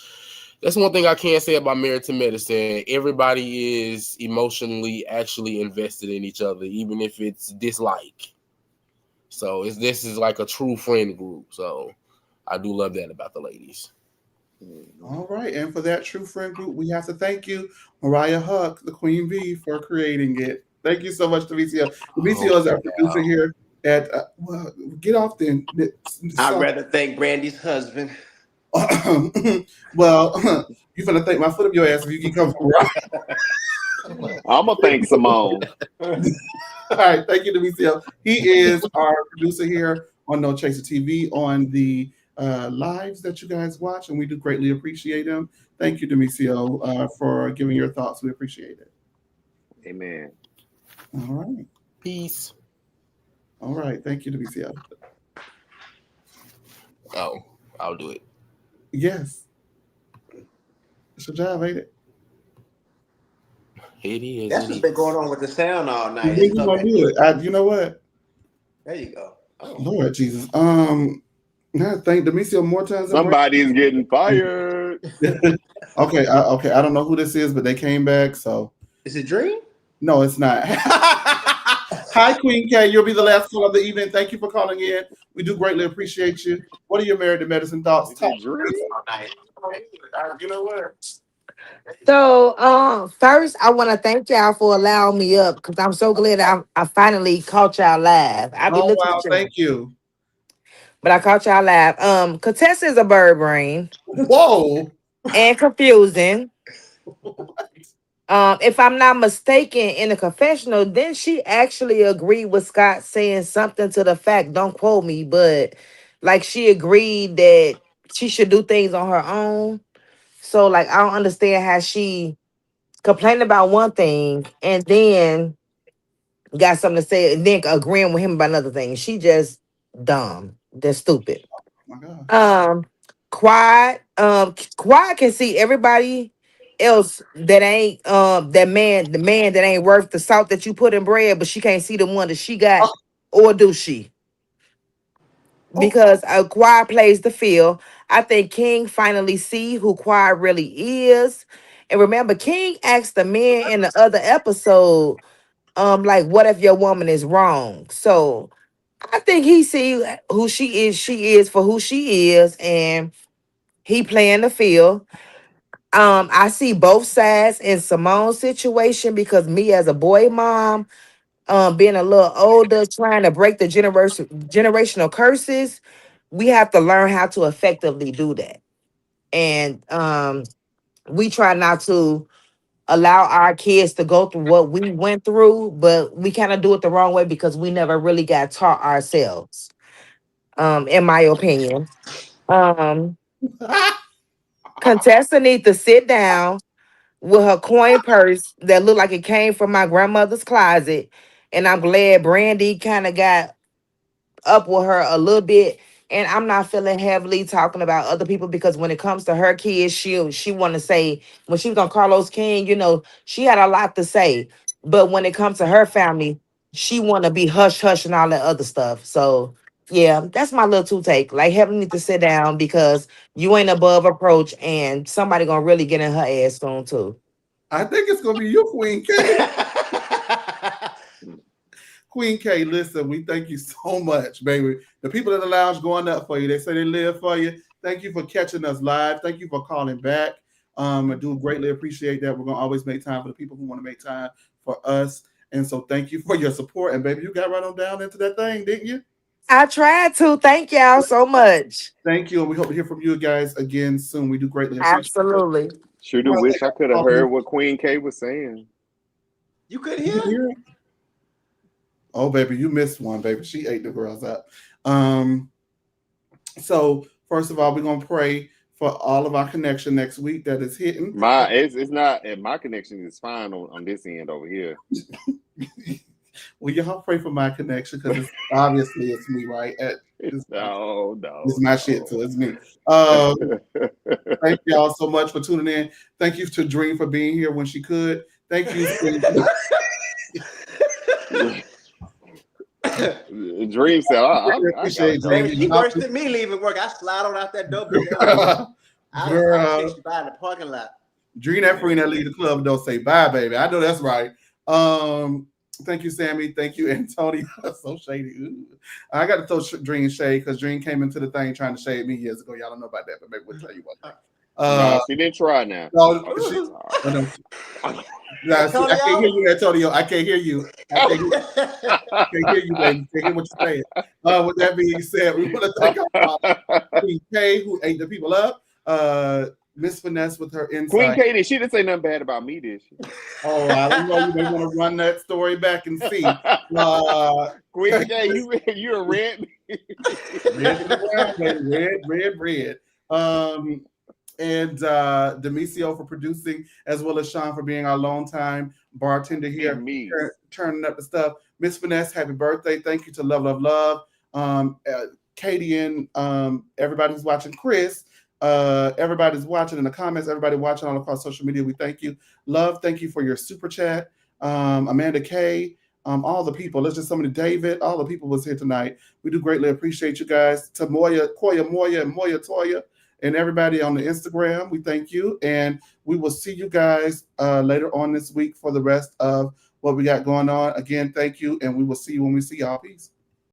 That's one thing I can't say about Married to Medicine. Everybody is emotionally actually invested in each other, even if it's dislike. So this is like a true friend group. So I do love that about the ladies. All right, and for that true friend group, we have to thank you, Mariah Huck, the Queen Bee, for creating it. Thank you so much, Demetrio. Demetrio is our producer here at. Well, get off then. I'd rather thank Brandy's husband. Well, you're gonna thank my foot up your ass if you can come from right. I'm gonna thank Simone. All right, thank you, Demetrio. He is our producer here on No Chaser TV on the lives that you guys watch, and we do greatly appreciate him. Thank you, Demetrio, for giving your thoughts. We appreciate it. Amen. All right. Peace. All right. Thank you, Demetrio. Oh, I'll do it. Yes. It's your job, ain't it? It is. That's what's been going on with the sound all night. You gonna do it. You know what? There you go. Oh. Lord Jesus. I thank Demetrio more times than Somebody's getting fired. Okay. I don't know who this is, but they came back. So is it Dream? No, it's not. Hi, Queen K. You'll be the last call of the evening. Thank you for calling in. We do greatly appreciate you. What are your Married to Medicine thoughts? You know what? So, first, I want to thank y'all for allowing me up because I'm so glad I finally caught y'all live. I be Oh looking wow, at y'all, thank you. but I caught y'all live. Contessa is a bird brain Whoa. and confusing. If I'm not mistaken, in the confessional, then she actually agreed with Scott saying something to the fact, don't quote me, but like she agreed that she should do things on her own. So, like, I don't understand how she complained about one thing and then got something to say and then agreeing with him about another thing. She just dumb. They're stupid. Oh my God. Quiet can see everybody else that ain't the man that ain't worth the salt that you put in bread, but she can't see the one that she got, or do she? Because Quiet plays the field. I think King finally see who Quiet really is. And remember, King asked the man in the other episode, like, what if your woman is wrong? So I think he see who she is for who she is, and he playing the field. I see both sides in Simone's situation because me as a boy mom, being a little older, trying to break the generational curses, we have to learn how to effectively do that. And we try not to allow our kids to go through what we went through, but we kind of do it the wrong way because we never really got taught ourselves. In my opinion. Um, Contessa need to sit down with her coin purse that looked like it came from my grandmother's closet. And I'm glad Brandy kind of got up with her a little bit And I'm not feeling heavily talking about other people because when it comes to her kids, she want to say when she was on Carlos King, she had a lot to say. But when it comes to her family, she want to be hush hush and all that other stuff. So yeah, that's my little two take. Like Heaven need to sit down because you ain't above approach, and somebody gonna really get in her ass soon too. I think it's gonna be you, Queen K. Queen K, listen, we thank you so much, baby. The people in the lounge going up for you. They say they live for you. Thank you for catching us live. Thank you for calling back. I do greatly appreciate that. We're gonna always make time for the people who want to make time for us. And so thank you for your support. And baby, you got right on down into that thing, didn't you? I tried to. Thank y'all so much. Thank you. And we hope to hear from you guys again soon. We do greatly appreciate it. Absolutely. Sure do wish I could have heard what Queen K was saying. You couldn't hear it? Oh, baby, you missed one, baby. She ate the girls up. So first of all, we're gonna pray for all of our connection next week that is hitting. It's not, and my connection is fine on this end over here. Well, y'all pray for my connection because obviously it's me, right? No, it's my shit, so it's me. Thank y'all so much for tuning in. Thank you to Dream for being here when she could. Thank you. Dream said, I appreciate Dream. She worse than me leaving work. I slide on out that door. I'll catch you by in the parking lot. Dream that friend that leave the club and don't say bye, baby. I know that's right. Thank you, Sammy. Thank you, Antonio. So shady. Ooh. I got to throw Dream shade because Dream came into the thing trying to shade me years ago. Y'all don't know about that, but maybe we'll tell you about that. No, she didn't try now. No, I can't hear you, Antonio. I can't hear you. I can't hear you, baby. Can't hear what you're saying. With that being said, we want to thank our Queen K, who ate the people up. Miss Finesse with her insight. Queen K, she didn't say nothing bad about me, did she? Oh, I don't know. You may want to run that story back and see. Queen K, you a red. red. And Demisio for producing, as well as Sean for being our longtime bartender here, turning up the stuff. Miss Finesse, happy birthday. Thank you to Love. Katie and everybody's watching. Chris, everybody's watching in the comments. Everybody watching all across social media. We thank you. Love, thank you for your super chat. Amanda K, all the people. Let's just somebody, David, all the people was here tonight. We do greatly appreciate you guys. To Koya Moya, and Moya Toya, and everybody on the Instagram, we thank you. And we will see you guys later on this week for the rest of what we got going on. Again, thank you. And we will see you when we see y'all. Peace.